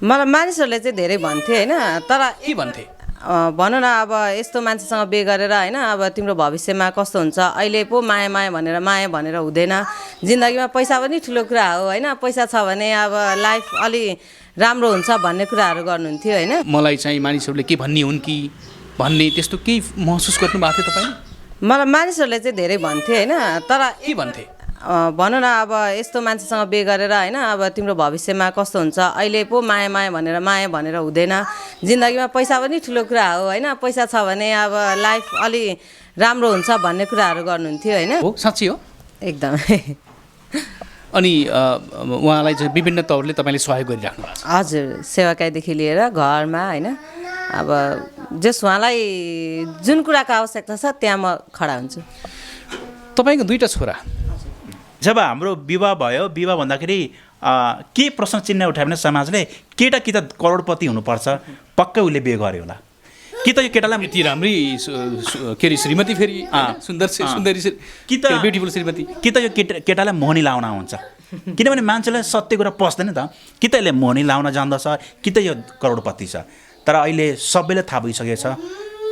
मलाई मानिसहरूले चाहिँ धेरै भन्थे होइन, तर के भन्थे? भनौँ न अब यस्तो मान्छेसँग बिहे गरेर होइन अब तिम्रो भविष्यमा कस्तो हुन्छ, अहिले पो माया माया भनेर हुँदैन। जिन्दगीमा पैसा पनि ठुलो कुरा हो होइन, पैसा छ भने अब लाइफ अलि राम्रो हुन्छ भन्ने कुराहरू गर्नुहुन्थ्यो होइन। मलाई चाहिँ मानिसहरूले के भन्ने हुन् कि भन्ने त्यस्तो केही महसुस गर्नुभएको थियो तपाईँ? मलाई मानिसहरूले चाहिँ धेरै भन्थे होइन, तर के भन्थे? भनौँ न अब यस्तो मान्छेसँग बिहे गरेर होइन अब तिम्रो भविष्यमा कस्तो हुन्छ, अहिले पो माया भनेर हुँदैन। जिन्दगीमा पैसा पनि ठुलो कुरा हो होइन, पैसा छ भने अब लाइफ अलि राम्रो हुन्छ भन्ने कुराहरू गर्नुहुन्थ्यो होइन। हो, साँच्ची हो एकदमै। अनि उहाँलाई चाहिँ विभिन्न तौरले तपाईँले सहयोग गरिराख्नु भएको छ? हजुर, सेवाकाईदेखि लिएर घरमा होइन, अब जस उहाँलाई जुन कुराको आवश्यकता छ त्यहाँ म खडा हुन्छु। तपाईँको 2टा छोरा, जब हाम्रो विवाह भयो, विवाह भन्दाखेरि के प्रश्न चिन्ह उठायो भने समाजले केटा कि त करोडपति हुनुपर्छ, पक्कै उसले बिहे गर्यो होला, कि त यो केटालाई यति राम्री के अरे श्रीमती, फेरि सुन्दरी कि त ब्युटिफुल श्रीमती, कि त यो केटालाई मोहनी लाउन हुन्छ। किनभने मान्छेलाई सत्य कुरा पस्दैन त, कि त यसले मोहनी लाउन जान्दछ कि त यो करोडपति छ। तर अहिले सबैले थाहा भइसकेको छ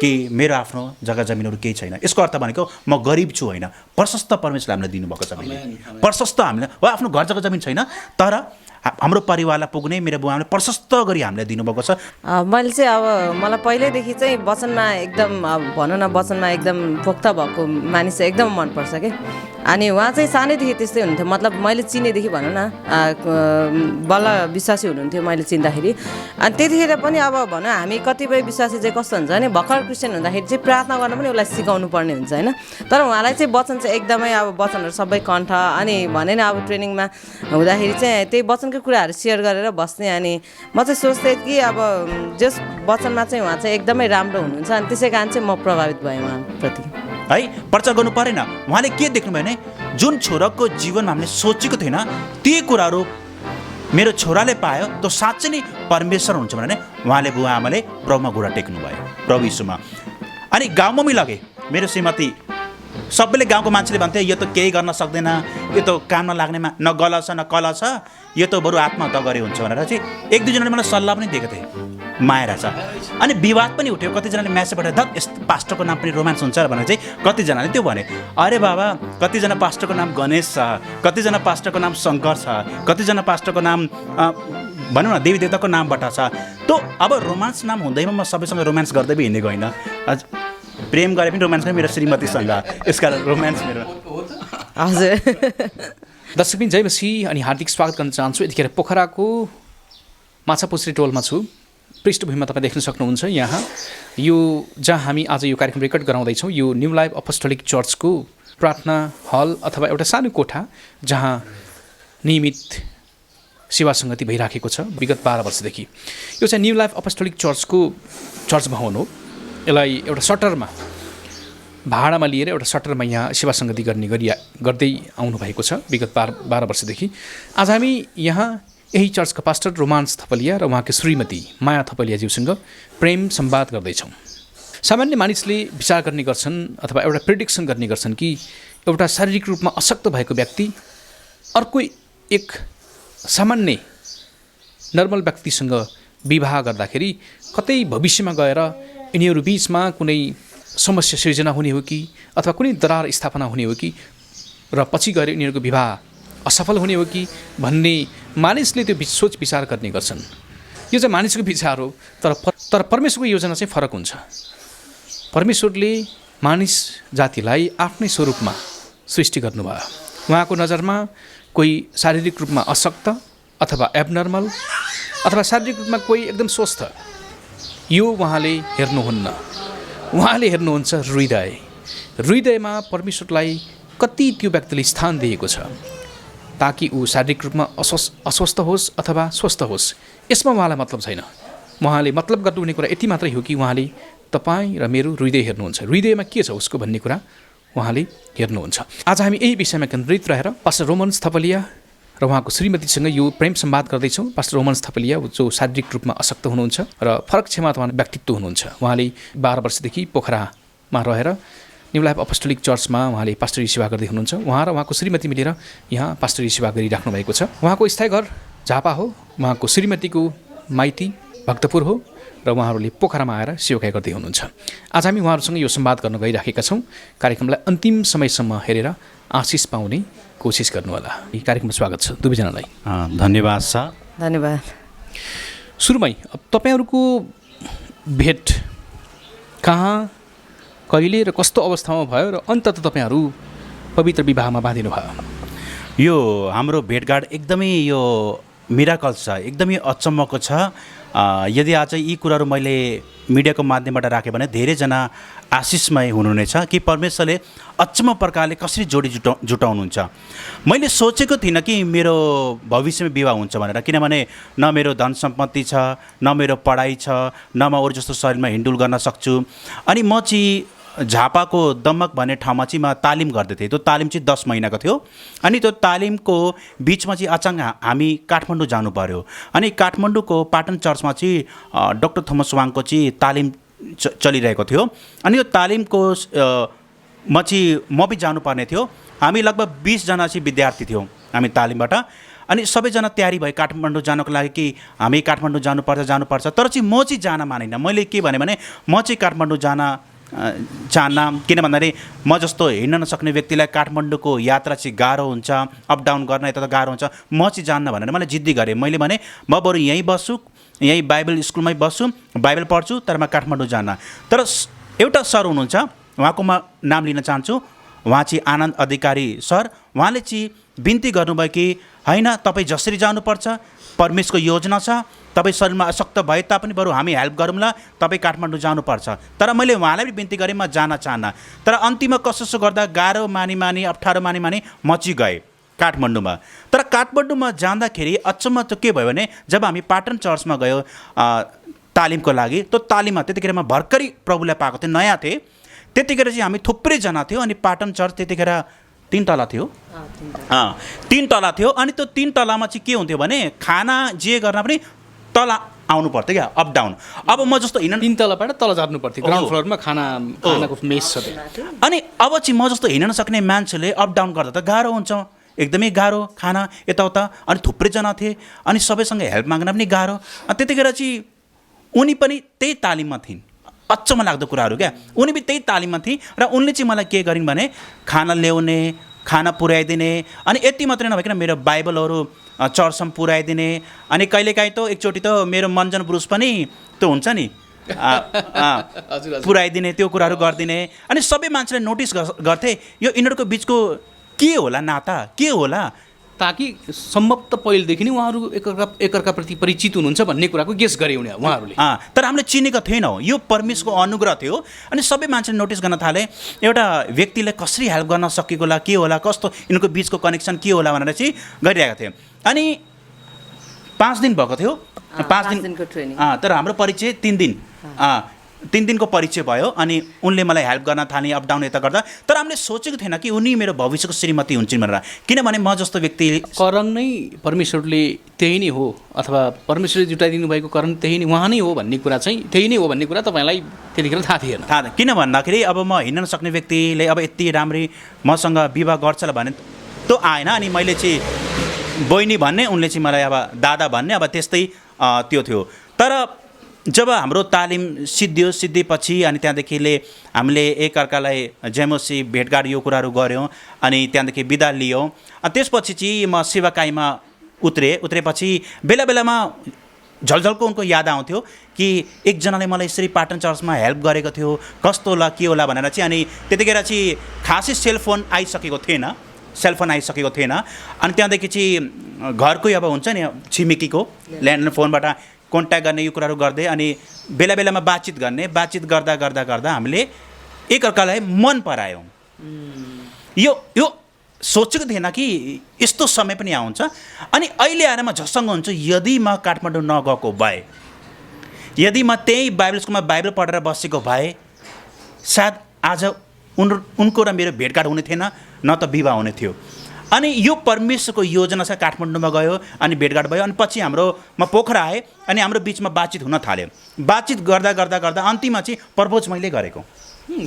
कि मेरो आफ्नो जग्गा जमिनहरू केही छैन। यसको अर्थ भनेको म गरिब छु होइन, प्रशस्त परमेश्वरले हामीलाई दिनुभएको छ भने प्रशस्त हामीलाई हो, आफ्नो घर जग्गा जमिन छैन तर हाम्रो परिवारलाई पुग्ने मेरो बुवाले प्रशस्त गरी हामीलाई दिनुभएको छ। मैले चाहिँ अब मलाई पहिल्यैदेखि चाहिँ वचनमा एकदम अब भनौँ न वचनमा एकदम पोख्ता भएको मानिस चाहिँ एकदम मनपर्छ क्या। अनि उहाँ चाहिँ सानैदेखि त्यस्तै हुनुहुन्थ्यो, मतलब मैले चिनेदेखि भनौँ न बल्ल विश्वासी हुनुहुन्थ्यो मैले चिन्दाखेरि। अनि त्यतिखेर पनि अब भनौँ हामी कतिपय विश्वासी चाहिँ कस्तो हुन्छ भने भर्खर क्रिस्चियन हुँदाखेरि चाहिँ प्रार्थना गर्न पनि उसलाई सिकाउनु पर्ने हुन्छ होइन। तर उहाँलाई चाहिँ वचन चाहिँ एकदमै अब वचनहरू सबै कण्ठ, अनि भने नि अब ट्रेनिङमा हुँदाखेरि चाहिँ त्यही वचनकै कुराहरू सेयर गरेर बस्ने। अनि म चाहिँ सोच्थेँ कि अब जस वचनमा चाहिँ उहाँ चाहिँ एकदमै राम्रो हुनुहुन्छ, अनि त्यसै कारण चाहिँ म प्रभावित भएँ उहाँप्रति है। प्रचार गर्नु परेन, उहाँले के देख्नुभयो भने जुन छोराको जीवनमा हामीले सोचेको थिएन ती कुराहरू मेरो छोराले पायो, त्यो साँच्चै नै परमेश्वर हुन्छ भने उहाँले बुवा आमाले प्रभुमा घुँडा टेक्नु भयो, प्रभु यीशुमा। अनि गाउँमा पनि लगे मेरो श्रीमती, सबैले गाउँको मान्छेले भन्थे यो त केही गर्न सक्दैन, यो त काम नलाग्नेमा न गला छ न कला छ, यो त बरु आत्महत्या गरे हुन्छ भनेर चाहिँ 1-2जनाले मलाई सल्लाह पनि दिएको थिए, माया रहेछ। अनि विवाद पनि उठ्यो, कतिजनाले म्यासेज पठाए धत यस्तो पास्टरको नाम पनि रोमान्स हुन्छ भनेर चाहिँ कतिजनाले त्यो भने। अरे बाबा, कतिजना पास्टरको नाम गणेश छ, कतिजना पास्टरको नाम शङ्कर छ, कतिजना पास्टरको नाम भनौँ न देवी देवताको नामबाट छ। त अब रोमान्स नाम हुँदैमा म सबैसँग रोमान्स गर्दै पनि हिँडेको होइन, प्रेम गरे पनि रोमान्स पनि मेरो श्रीमतीसँग, यसकारण रोमान्स मेरो। हजुर। दर्शकबिन जय मसीह, अनि हार्दिक स्वागत गर्न चाहन्छु। यतिखेर पोखराको माछापुछ्री टोलमा छु। पृष्ठभूमिमा तपाईँ देख्न सक्नुहुन्छ यहाँ यो जहाँ हामी आज यो कार्यक्रम रेकर्ड गराउँदैछौँ, यो न्यू लाइफ अपोस्टोलिक चर्चको प्रार्थना हल अथवा एउटा सानो कोठा जहाँ नियमित सेवा सङ्गति भइराखेको छ विगत 12 वर्षदेखि। यो चाहिँ न्यू लाइफ अपोस्टोलिक चर्चको चर्च भवन हो। यसलाई एउटा सटरमा भाडामा लिएर एउटा सटरमा यहाँ सेवा सङ्गति गर्दै आउनुभएको छ विगत 12 वर्षदेखि। आज हामी यहाँ यही चर्चका पास्टर रोमान्स थपलिया र उहाँकी श्रीमती माया थपलियाज्यूसँग प्रेम संवाद गर्दैछौँ। सामान्य मानिसले विचार गर्ने गर्छन् अथवा एउटा प्रेडिक्सन गर्ने गर्छन् कि एउटा शारीरिक रूपमा अशक्त भएको व्यक्ति अर्को एक सामान्य नर्मल व्यक्तिसँग विवाह गर्दाखेरि कतै भविष्यमा गएर यिनीहरू बिचमा कुनै समस्या सृजना हुने हो कि अथवा कुनै दरार स्थापना हुने हो कि र पछि गएर यिनीहरूको विवाह असफल हुने हो कि भन्ने मानिसले त्यो सोच विचार गर्ने गर्छन्। यो चाहिँ मानिसको विचार हो, तर परमेश्वरको योजना चाहिँ फरक हुन्छ। परमेश्वरले मानिस जातिलाई आफ्नै स्वरूपमा सृष्टि गर्नुभयो। उहाँको नजरमा कोही शारीरिक रूपमा अशक्त अथवा एबनर्मल अथवा शारीरिक रूपमा कोही एकदम स्वस्थ, यो उहाँले हेर्नुहुन्न। उहाँले हेर्नुहुन्छ हृदयमा परमेश्वरलाई कति त्यो व्यक्तिले स्थान दिएको छ, ताकि ऊ शारीरिक रूपमा अस्वस्थ होस् अथवा स्वस्थ होस्, यसमा उहाँलाई मतलब छैन। उहाँले मतलब गर्नुहुने कुरा यति मात्रै हो कि उहाँले तपाईँ र मेरो हृदय हेर्नुहुन्छ, हृदयमा के छ उसको भन्ने कुरा उहाँले हेर्नुहुन्छ। आज हामी यही विषयमा केन्द्रित रहेर पास्टर रोमान्स थपलिया र उहाँको श्रीमतीसँग यो प्रेम संवाद गर्दैछौँ। पास्टर रोमान्स थपलिया जो शारीरिक रूपमा अशक्त हुनुहुन्छ र फरक क्षमतावान व्यक्तित्व हुनुहुन्छ। उहाँले 12 वर्षदेखि पोखरामा रहेर न्यू लाइफ अपोस्टोलिक चर्चमा उहाँले पास्टरी सेवा गर्दै हुनुहुन्छ। उहाँ र उहाँको श्रीमती मिलेर यहाँ पास्टरी सेवा गरिराख्नु भएको छ। उहाँको स्थायी घर झापा हो। उहाँको श्रीमतीको माइती भक्तपुर हो र उहाँहरूले पोखरामा आएर सेवाकाई गर्दै हुनुहुन्छ। आज हामी उहाँहरूसँग यो संवाद गर्न गइराखेका छौँ। कार्यक्रमलाई अन्तिम समयसम्म हेरेर आशिष पाउने कोसिस गर्नुहोला। यी कार्यक्रममा स्वागत छ दुवैजनालाई। धन्यवाद सर। धन्यवाद। सुरुमै अब तपाईँहरूको भेट कहाँ, कहिले र कस्तो अवस्थामा भयो र अन्ततः तपाईँहरू पवित्र विवाहमा बाँधिनु भयो? यो हाम्रो भेटघाट एकदमै यो मिराकल छ, एकदमै अचम्मको छ। यदि आज यी कुराहरू मैले मिडियाको माध्यमबाट राखेँ भने धेरैजना आशिषमय हुनुहुनेछ कि परमेश्वरले अचम्म प्रकारले कसरी जोडी जुटाउनुहुन्छ। मैले सोचेको थिइनँ कि मेरो भविष्यमा विवाह हुन्छ भनेर, किनभने न मेरो धन सम्पत्ति छ, न मेरो पढाइ छ, न म अरू जस्तो शरीरमा हिँडुल गर्न सक्छु। अनि म चाहिँ झापाको दमक भन्ने ठाउँमा चाहिँ म तालिम गर्दथेँ। त्यो तालिम चाहिँ 10 महिनाको थियो। अनि त्यो तालिमको बिचमा चाहिँ अचानक हामी काठमाडौँ जानु पर्यो। अनि काठमाडौँको पाटन चर्चमा चाहिँ डाक्टर थोमस वाङको चाहिँ तालिम चलिरहेको थियो। अनि यो तालिमको म पनि जानुपर्ने थियो। हामी लगभग 20 जना चाहिँ विद्यार्थी थियौँ हामी तालिमबाट। अनि सबैजना तयारी भयो काठमाडौँ जानको लागि कि हामी काठमाडौँ जानुपर्छ। तर चाहिँ म चाहिँ जान मानिनँ। मैले के भने म चाहिँ काठमाडौँ चाहन्न, किन भन्दाखेरि म जस्तो हिँड्न नसक्ने व्यक्तिलाई काठमाडौँको यात्रा चाहिँ गाह्रो हुन्छ, अप डाउन गर्न यता त गाह्रो हुन्छ। म चाहिँ जान्न भनेर मैले जिद्दी गरेँ। मैले भने म बरु यहीँ बस्छु, यहीँ बाइबल स्कुलमै बस्छु, बाइबल पढ्छु, तर म काठमाडौँ जान्न। तर एउटा सर हुनुहुन्छ, उहाँको म नाम लिन चाहन्छु। उहाँ चाहिँ आनन्द अधिकारी सर। उहाँले चाहिँ बिन्ती गर्नुभयो कि होइन, तपाईँ जसरी जानुपर्छ, परमेश्वरको योजना छ। तपाईँ शरीरमा अशक्त भए तापनि बरु हामी हेल्प गरौँला, तपाईँ काठमाडौँ जानुपर्छ। तर मैले उहाँलाई पनि बिन्ती गरेँ म जान चाहन्न। तर अन्तिममा कसो गर्दा गाह्रो मानी अप्ठ्यारो मानी म चाहिँ गएँ काठमाडौँमा। तर काठमाडौँमा जाँदाखेरि अचम्म त के भयो भने जब हामी पाटन चर्चमा गयो तालिमको लागि, त्यो तालिममा त्यतिखेर म भर्खरै प्रभुलाई पाएको थिएँ, नयाँ थिएँ। त्यतिखेर चाहिँ हामी थुप्रैजना थियो। अनि पाटन चर्च त्यतिखेर 3 तला थियो। 3 तला थियो। अनि त्यो 3 तलामा चाहिँ के हुन्थ्यो भने खाना जे गर्न पनि तल आउनु पर्थ्यो क्या, अप डाउन। अब म जस्तो 3 तलाबाट तल झर्नु पर्थ्यो। ग्राउन्ड फ्लोरमा खानाको मेस छ। अनि अब चाहिँ म जस्तो हिँड्न नसक्ने मान्छेले अप डाउन गर्दा त गाह्रो हुन्छ, एकदमै गाह्रो, खाना यताउता। अनि थुप्रैजना थिए। अनि सबैसँग हेल्प माग्न पनि गाह्रो। त्यतिखेर चाहिँ उनी पनि त्यही तालिममा थिइन्। अचम्म लाग्दो कुराहरू क्या। उनी पनि त्यही तालिममा थिए र उनले चाहिँ मलाई के गरिन् भने खाना ल्याउने, खाना पुर्याइदिने। अनि यति मात्रै नभइकन मेरो बाइबलहरू चर्चसम्म पुर्याइदिने। अनि कहिलेकाहीँ त एकचोटि त मेरो मन्जन ब्रुस पनि त्यो हुन्छ नि पुर्याइदिने, त्यो कुराहरू गरिदिने। अनि सबै मान्छेले नोटिस गर्थे यो यिनीहरूको बिचको के होला नाता, के होला, ताकि सम्भवतः पहिलेदेखि नै उहाँहरू एकअर्काप्रति परिचित हुनुहुन्छ भन्ने कुराको गेस गरे उहाँहरूले। तर हामीले चिनेको थिएनौँ। यो परमेश्वरको अनुग्रह थियो। अनि सबै मान्छेले नोटिस गर्न थाले एउटा व्यक्तिलाई कसरी हेल्प गर्न सकेको होला, के होला, कस्तो यिनीहरूको बिचको कनेक्सन के होला भनेर चाहिँ गरिरहेको थियो। अनि 5 दिन भएको थियो। 5 दिनको ट्रेनिङ। तर हाम्रो परिचय 3 दिन। 3 दिनको परिचय भयो। अनि उनले मलाई हेल्प गर्न थाले अप डाउन यता गर्दा। तर हामीले सोचेको थिएन कि उनी मेरो भविष्यको श्रीमती हुन्छन् भनेर, किनभने म जस्तो व्यक्ति करण नै परमेश्वरले त्यही नै हो अथवा परमेश्वरले जुटाइदिनु भएको करण त्यही नै उहाँ नै हो भन्ने कुरा चाहिँ त्यही नै हो भन्ने कुरा तपाईँलाई त्यतिखेर थाहा थिएन? थाहा थिएन। किन भन्दाखेरि अब म हिँड्न नसक्ने व्यक्तिले अब यति राम्ररी मसँग विवाह गर्छ भने त्यो आएन। अनि मैले चाहिँ बहिनी भन्ने, उनले चाहिँ मलाई अब दादा भन्ने, अब त्यस्तै त्यो थियो। तर जब हाम्रो तालिम सिद्धिएपछि अनि त्यहाँदेखिले हामीले एकअर्कालाई जेमोसी भेटघाट यो कुराहरू गऱ्यौँ। अनि त्यहाँदेखि बिदा लियौँ। त्यसपछि चाहिँ म सेवाकाईमा उत्रेपछि बेला बेलामा झलझलको उनको याद आउँथ्यो कि एकजनाले मलाई यसरी पाटन चर्चमा हेल्प गरेको थियो, कस्तो होला के होला भनेर चाहिँ। अनि त्यतिखेर चाहिँ खासै सेलफोन आइसकेको थिएन। अनि त्यहाँदेखि चाहिँ घरकै अब हुन्छ नि छिमेकीको ल्यान्डलाइन फोनबाट कन्ट्याक्ट गर्ने यो कुराहरू गर्दै अनि बेला बेलामा बातचित गर्दा हामीले एकअर्कालाई मन परायौँ। यो सोचेको थिएन कि यस्तो समय पनि आउँछ। अनि अहिले आएर म झसङ्ग हुन्छु, यदि म काठमाडौँ नगएको भए, यदि म त्यही बाइबल स्कुलमा बाइबल पढेर बसेको भए, सायद आज उनको र मेरो भेटघाट हुने थिएन, न त विवाह हुने थियो। अनि यो परमेश्वरको योजना छ। काठमाडौँमा गयो अनि भेटघाट भयो। अनि पछि म पोखरा आएँ। अनि हाम्रो बिचमा बातचित हुन थाल्यो। बातचित गर्दा अन्तिममा चाहिँ प्रपोज मैले गरेको।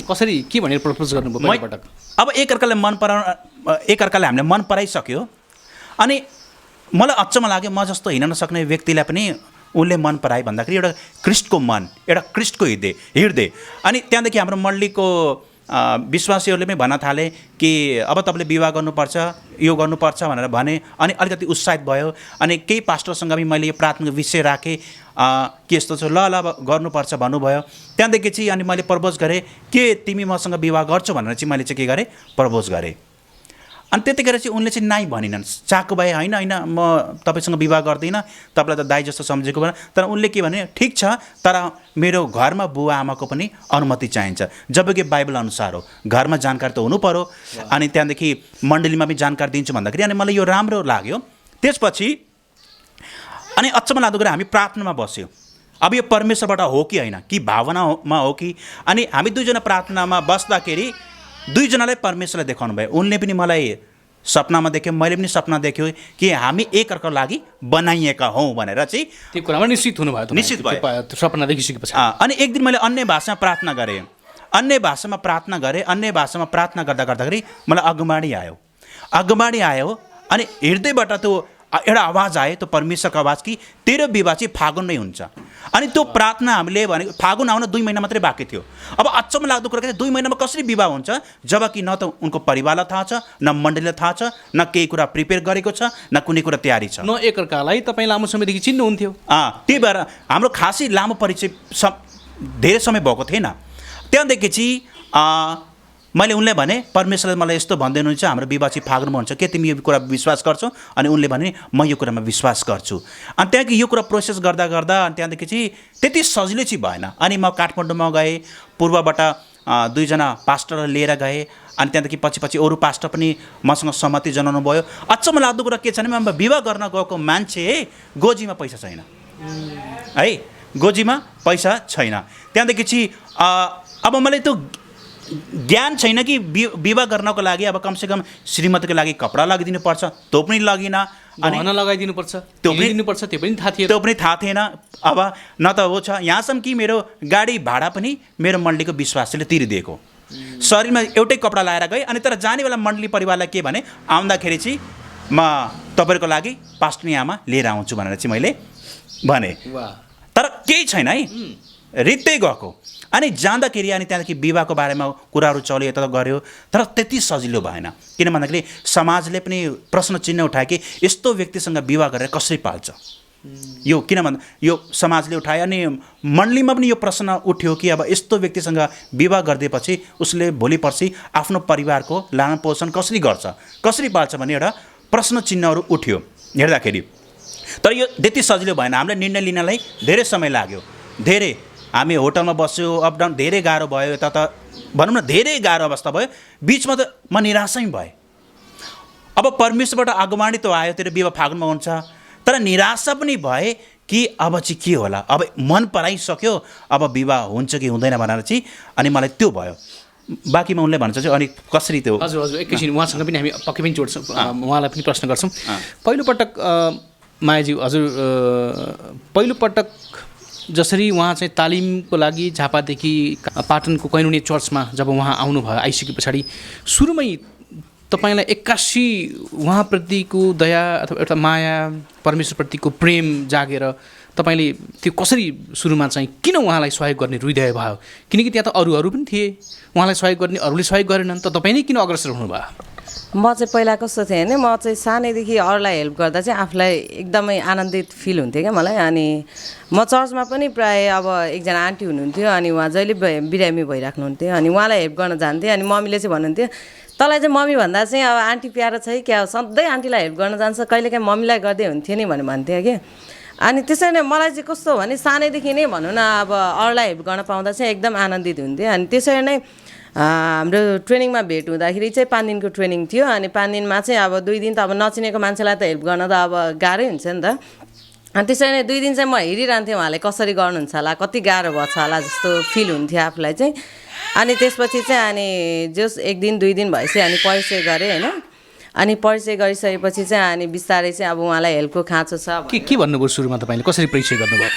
कसरी के भनेर प्रपोज गर्नुभयो पहिलोपटक? अब एकअर्कालाई हामीले मन पराइसक्यो। अनि मलाई अचम्म लाग्यो, म जस्तो हिँड्न नसक्ने व्यक्तिलाई पनि उनले मन पराए भन्दाखेरि एउटा ख्रिस्टको मन, एउटा ख्रिस्टको हृदय। अनि त्यहाँदेखि हाम्रो मण्डलीको विश्वासीहरूले पनि भन्न थाले कि अब तपाईँले विवाह गर्नुपर्छ, यो गर्नुपर्छ भनेर भने। अनि अलिकति उत्साहित भयो। अनि केही पास्टरसँग पनि मैले यो प्रार्थनाको विषय राखेँ के यस्तो छ, ल अब गर्नुपर्छ भन्नुभयो। त्यहाँदेखि चाहिँ अनि मैले प्रपोज गरेँ के तिमी मसँग विवाह गर्छौ भनेर चाहिँ मैले चाहिँ के गरेँ, प्रपोज गरेँ। अनि त्यतिखेर चाहिँ उनले चाहिँ नाइ भनिनन्, चाको भए होइन होइन म तपाईँसँग विवाह गर्दिनँ, तपाईँलाई त दाइ जस्तो सम्झेको भएन। तर उनले के भने, ठिक छ तर मेरो घरमा बुवा आमाको पनि अनुमति चाहिन्छ, जबकि बाइबल अनुसार हो, घरमा जानकारी त हुनु पर्यो। अनि त्यहाँदेखि मण्डलीमा पनि जानकारी दिन्छु भन्दाखेरि अनि मलाई यो राम्रो लाग्यो। त्यसपछि अनि अचम्म लाग्दो कुरा, हामी प्रार्थनामा बस्यो। अब यो परमेश्वरबाट हो कि होइन, कि भावनामा हो कि। अनि हामी दुईजना प्रार्थनामा बस्दाखेरि दुईजनालाई परमेश्वरलाई देखाउनु भयो। उनले पनि मलाई सपनामा देख्यो, मैले पनि सपना देख्यो कि हामी एकअर्काको लागि बनाइएका हौँ भनेर चाहिँ त्यो कुरामा निश्चित हुनुभयो, निश्चित भयो सपना देखिसकेपछि। अनि एक दिन मैले अन्य भाषामा प्रार्थना गरेँ। अन्य भाषामा प्रार्थना गर्दाखेरि मलाई अगुवाणी आयो। अनि हृदयबाट त्यो एउटा आवाज आयो, त्यो परमेश्वरको आवाज कि तेरो विवाह चाहिँ फागुनमै हुन्छ। अनि त्यो प्रार्थना हामीले भनेको फागुन आउन 2 महिना मात्रै बाँकी थियो। अब अचम्म लाग्दो कुरा के 2 महिनामा कसरी विवाह हुन्छ, जबकि न त उनको परिवारलाई थाहा छ, न मण्डलीलाई थाहा छ, न केही कुरा प्रिपेयर गरेको छ, न कुनै कुरा तयारी छ, न एकअर्कालाई तपाईँ लामो समयदेखि चिन्नुहुन्थ्यो। त्यही भएर हाम्रो खासै लामो परिचय धेरै समय भएको थिएन। त्यहाँदेखि चाहिँ मैले उनलाई भने, परमेश्वरले मलाई यस्तो भन्दै हुनुहुन्छ हाम्रो विवाह चाहिँ फागुनमा हुन्छ, के तिमी यो कुरा विश्वास गर्छौ? अनि उनले भने म यो कुरामा विश्वास गर्छु। अनि त्यहाँदेखि यो कुरा प्रोसेस गर्दा अनि त्यहाँदेखि चाहिँ त्यति सजिलै चाहिँ भएन। अनि म काठमाडौँमा गएँ, पूर्वबाट 2 जना पास्टरलाई लिएर गएँ। अनि त्यहाँदेखि पछि अरू पास्टर पनि मसँग सहमति जनाउनु भयो। अचम्म लाग्दो कुरा के छ भने, म विवाह गर्न गएको मान्छे गोजीमा पैसा छैन है, गोजीमा पैसा छैन। त्यहाँदेखि चाहिँ अब मलाई त्यो ज्ञान छैन कि विवाह गर्नको लागि अब कमसेकम श्रीमतीको लागि कपडा लगाइदिनु पर्छ, त्यो पनि लगिनँ। अनि लगाइदिनुपर्छ, त्यो पनि थाहा थिएन। अब न त हो छ, यहाँसम्म कि मेरो गाडी भाडा पनि मेरो मण्डलीको विश्वासले तिरिदिएको। शरीरमा एउटै कपडा लगाएर गएँ। अनि तर जाने बेला मण्डली परिवारलाई के भने, आउँदाखेरि चाहिँ म तपाईँहरूको लागि पास्टरनी आमा लिएर आउँछु भनेर चाहिँ मैले भने। तर केही छैन है, रित्तै गएको। अनि जाँदाखेरि अनि त्यहाँदेखि विवाहको बारेमा कुराहरू चल्यो, यता गऱ्यो, तर त्यति सजिलो भएन। किन भन्दाखेरि समाजले पनि प्रश्न चिन्ह उठायो कि यस्तो व्यक्तिसँग विवाह गरेर कसरी पाल्छ यो, किन भन्दा यो समाजले उठायो। अनि मण्डलीमा पनि यो प्रश्न उठ्यो कि अब यस्तो व्यक्तिसँग विवाह गरिदिएपछि उसले भोलि पर्सि आफ्नो परिवारको लालन पोषण कसरी गर्छ, कसरी पाल्छ भन्ने एउटा प्रश्न चिन्हहरू उठ्यो हेर्दाखेरि। तर यो त्यति सजिलो भएन। हामीलाई निर्णय लिनलाई धेरै समय लाग्यो। हामी होटलमा बस्यो, अपडाउन धेरै गाह्रो भयो। यता त भनौँ न धेरै गाह्रो अवस्था भयो। बिचमा त म निराशै भएँ। अब परमेश्वरबाट अगुवाणी त आयो, तेरो विवाह फागुनमा हुन्छ, तर निराशा पनि भए कि अब चाहिँ के होला, अब मन पराइसक्यो, अब विवाह हुन्छ कि हुँदैन भनेर चाहिँ अनि मलाई त्यो भयो। बाँकीमा उनले भन्छ चाहिँ अनि कसरी त्यो। हजुर एकैछिन उहाँसँग पनि हामी पक्कै पनि जोड्छौँ, उहाँलाई पनि प्रश्न गर्छौँ। पहिलोपटक मायाजी, हजुर पहिलोपटक जसरी उहाँ चाहिँ तालिमको लागि झापादेखि पाटनको कैनुने चर्चमा जब उहाँ आउनुभयो, आइसके पछाडि सुरुमै तपाईँलाई एक्कासी उहाँप्रतिको दया अथवा एउटा माया, परमेश्वरप्रतिको प्रेम जागेर तपाईँले त्यो कसरी सुरुमा चाहिँ किन उहाँलाई सहयोग गर्ने हृदय भयो? किनकि त्यहाँ त अरूहरू पनि थिए, उहाँलाई सहयोग गर्ने अरूले सहयोग गरेनन्, त तपाईँ नै किन अग्रसर हुनुभयो? म चाहिँ पहिला कस्तो थिएँ भने, म चाहिँ सानैदेखि अरूलाई हेल्प गर्दा चाहिँ आफूलाई एकदमै आनन्दित फिल हुन्थ्यो क्या मलाई। अनि म चर्चमा पनि प्रायः अब एकजना आन्टी हुनुहुन्थ्यो, अनि उहाँ जहिले बिरामी भइराख्नुहुन्थ्यो, अनि उहाँलाई हेल्प गर्न जान्थेँ। अनि मम्मीले चाहिँ भन्नुहुन्थ्यो, तँलाई चाहिँ मम्मी भन्दा चाहिँ अब आन्टी प्यारो छ है क्या, सधैँ आन्टीलाई हेल्प गर्न जान्छ, कहिलेकाहीँ मम्मीलाई गर्दै हुन्थ्यो नि भन्थ्यो कि। अनि त्यसरी नै मलाई चाहिँ कस्तो भने सानैदेखि नै भनौँ न अब अरूलाई हेल्प गर्न पाउँदा चाहिँ एकदम आनन्दित हुन्थ्यो। अनि त्यसरी नै हाम्रो ट्रेनिङमा भेट हुँदाखेरि चाहिँ 5 दिनको ट्रेनिङ थियो। अनि 5 दिनमा चाहिँ अब 2 दिन त अब नचिनेको मान्छेलाई त हेल्प गर्न त अब गाह्रै हुन्छ नि त। अनि त्यसरी नै 2 दिन चाहिँ म हेरिरहन्थेँ उहाँले कसरी गर्नुहुन्छ होला, कति गाह्रो भएको छ होला जस्तो फिल हुन्थ्यो आफूलाई चाहिँ। अनि त्यसपछि चाहिँ अनि जस 1 दिन 2 दिन भएपछि अनि परिचय गरेँ होइन। अनि परिचय गरिसकेपछि चाहिँ अनि बिस्तारै चाहिँ अब उहाँलाई हेल्पको खाँचो छ। के भन्नुभयो सुरुमा, तपाईँले कसरी परिचय गर्नुभयो?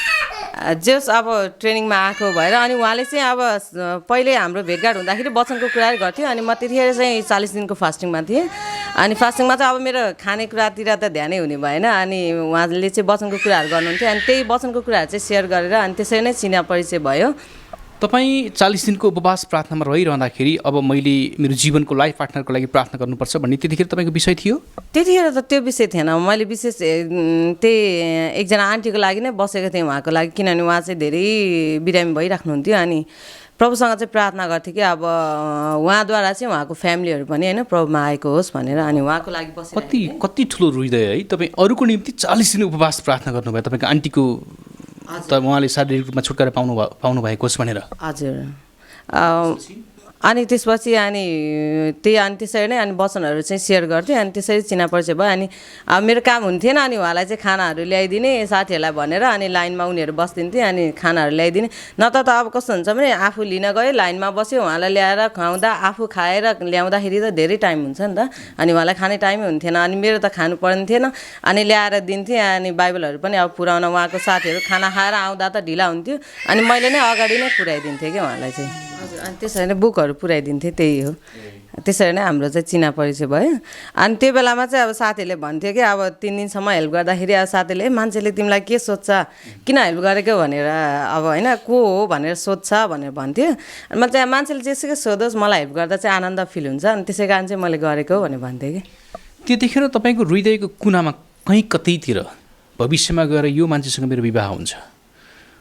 जस अब ट्रेनिङमा आएको भएर अनि उहाँले चाहिँ अब पहिले हाम्रो भेटघाट हुँदाखेरि वचनको कुराहरू गर्थ्यो। अनि म त्यतिखेर चाहिँ 40 दिनको फास्टिङमा थिएँ। अनि फास्टिङमा चाहिँ अब मेरो खानेकुरातिर त ध्यानै हुने भएन अनि उहाँले चाहिँ वचनको कुराहरू गर्नुहुन्थ्यो अनि त्यही वचनको कुराहरू चाहिँ सेयर गरेर अनि त्यसरी नै चिना परिचय भयो। तपाईँ 40 दिनको उपवास प्रार्थनामा रहिरहँदाखेरि अब मैले मेरो जीवनको लाइफ पार्टनरको लागि प्रार्थना गर्नुपर्छ भन्ने त्यतिखेर तपाईँको विषय थियो? त्यतिखेर त त्यो विषय थिएन। मैले विशेष त्यही एकजना आन्टीको लागि नै बसेको थिएँ उहाँको लागि, किनभने उहाँ चाहिँ धेरै बिरामी भइराख्नुहुन्थ्यो अनि प्रभुसँग चाहिँ प्रार्थना गर्थेँ कि अब उहाँद्वारा चाहिँ उहाँको फ्यामिलीहरू पनि होइन प्रभुमा आएको होस् भनेर अनि उहाँको लागि बसेँ। कति ठुलो हृदय है! तपाईँ अरूको निम्ति 40 दिन उपवास प्रार्थना गर्नुभयो तपाईँको आन्टीको त उहाँले शारीरिक रूपमा छुटकारा पाउनु भएको होस् भनेर। हजुर। अनि त्यसपछि अनि त्यसरी नै अनि वचनहरू चाहिँ सेयर गर्थेँ अनि त्यसरी चिना परिचय भयो। अनि अब मेरो काम हुन्थेन अनि उहाँलाई चाहिँ खानाहरू ल्याइदिने साथीहरूलाई भनेर अनि लाइनमा उनीहरू बस्दिन्थे अनि खानाहरू ल्याइदिने। न त अब कस्तो हुन्छ भने आफू लिन गयो लाइनमा बस्यो उहाँलाई ल्याएर खुवाउँदा आफू खाएर ल्याउँदाखेरि त धेरै टाइम हुन्छ नि त अनि उहाँलाई खाने टाइमै हुन्थेन अनि मेरो त खानु पर्ने अनि ल्याएर दिन्थेँ अनि बाइबलहरू पनि अब पुऱ्याउन उहाँको साथीहरू खाना खाएर आउँदा त ढिला हुन्थ्यो अनि मैले नै अगाडि नै पुऱ्याइदिन्थेँ कि उहाँलाई चाहिँ। हजुर। अनि त्यसरी नै बुकहरू पुऱ्याइदिन्थेँ, त्यही हो। त्यसरी नै हाम्रो चाहिँ चिना परिचय भयो। अनि त्यो बेलामा चाहिँ अब साथीहरूले भन्थ्यो कि अब 3 दिनसम्म हेल्प गर्दाखेरि अब साथीले मान्छेले तिमीलाई के सोध्छ किन हेल्प गरेको भनेर अब होइन को हो भनेर सोध्छ भनेर भन्थ्यो। अनि मैले चाहिँ मान्छेले जेसुकै सोधोस् मलाई हेल्प गर्दा चाहिँ आनन्द फिल हुन्छ अनि त्यसै कारण चाहिँ मैले गरेको भनेर भन्थेँ कि। त्यतिखेर तपाईँको हृदयको कुनामा कहीँ कतैतिर भविष्यमा गएर यो मान्छेसँग मेरो विवाह हुन्छ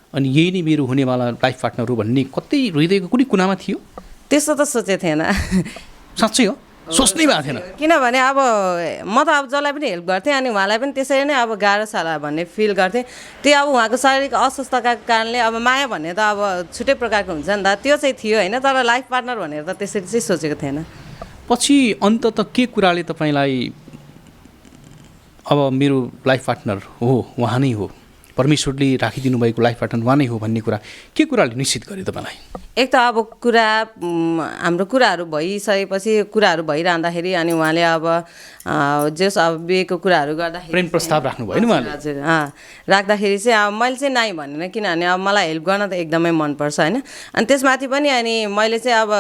अनि यही नै मेरो हुनेवाला लाइफ पार्टनर हो भन्ने कतै हृदयको कुनै कुनामा थियो? त्यस्तो त सोचेको थिएन। साँच्चै हो? सोच्नै भएको थिएन? किनभने अब म त अब जसलाई पनि हेल्प गर्थेँ अनि उहाँलाई पनि त्यसरी नै अब गाह्रो छ भन्ने फिल गर्थेँ। त्यही अब उहाँको शारीरिक अस्वस्थताका कारणले अब माया भन्ने त अब छुट्टै प्रकारको हुन्छ नि त, त्यो चाहिँ थियो होइन, तर लाइफ पार्टनर भनेर त त्यसरी चाहिँ सोचेको थिएन। पछि अन्तत के कुराले तपाईँलाई अब मेरो लाइफ पार्टनर हो उहाँ नै हो, परमेश्वरले राखिदिनु भएको लाइफ पार्टनर उहाँ नै हो भन्ने कुरा के कुराले निश्चित गर्यो तपाईँलाई? एक त अब हाम्रो कुराहरू भइसकेपछि कुराहरू भइरहँदाखेरि अनि उहाँले अब जस अब बिहेको कुराहरू गर्दाखेरि प्रेम प्रस्ताव राख्नुभयो नि उहाँले? हजुर। राख्दाखेरि चाहिँ अब मैले चाहिँ नाइ भनेन, किनभने अब मलाई हेल्प गर्न त एकदमै मनपर्छ होइन। अनि त्यसमाथि पनि अनि मैले चाहिँ अब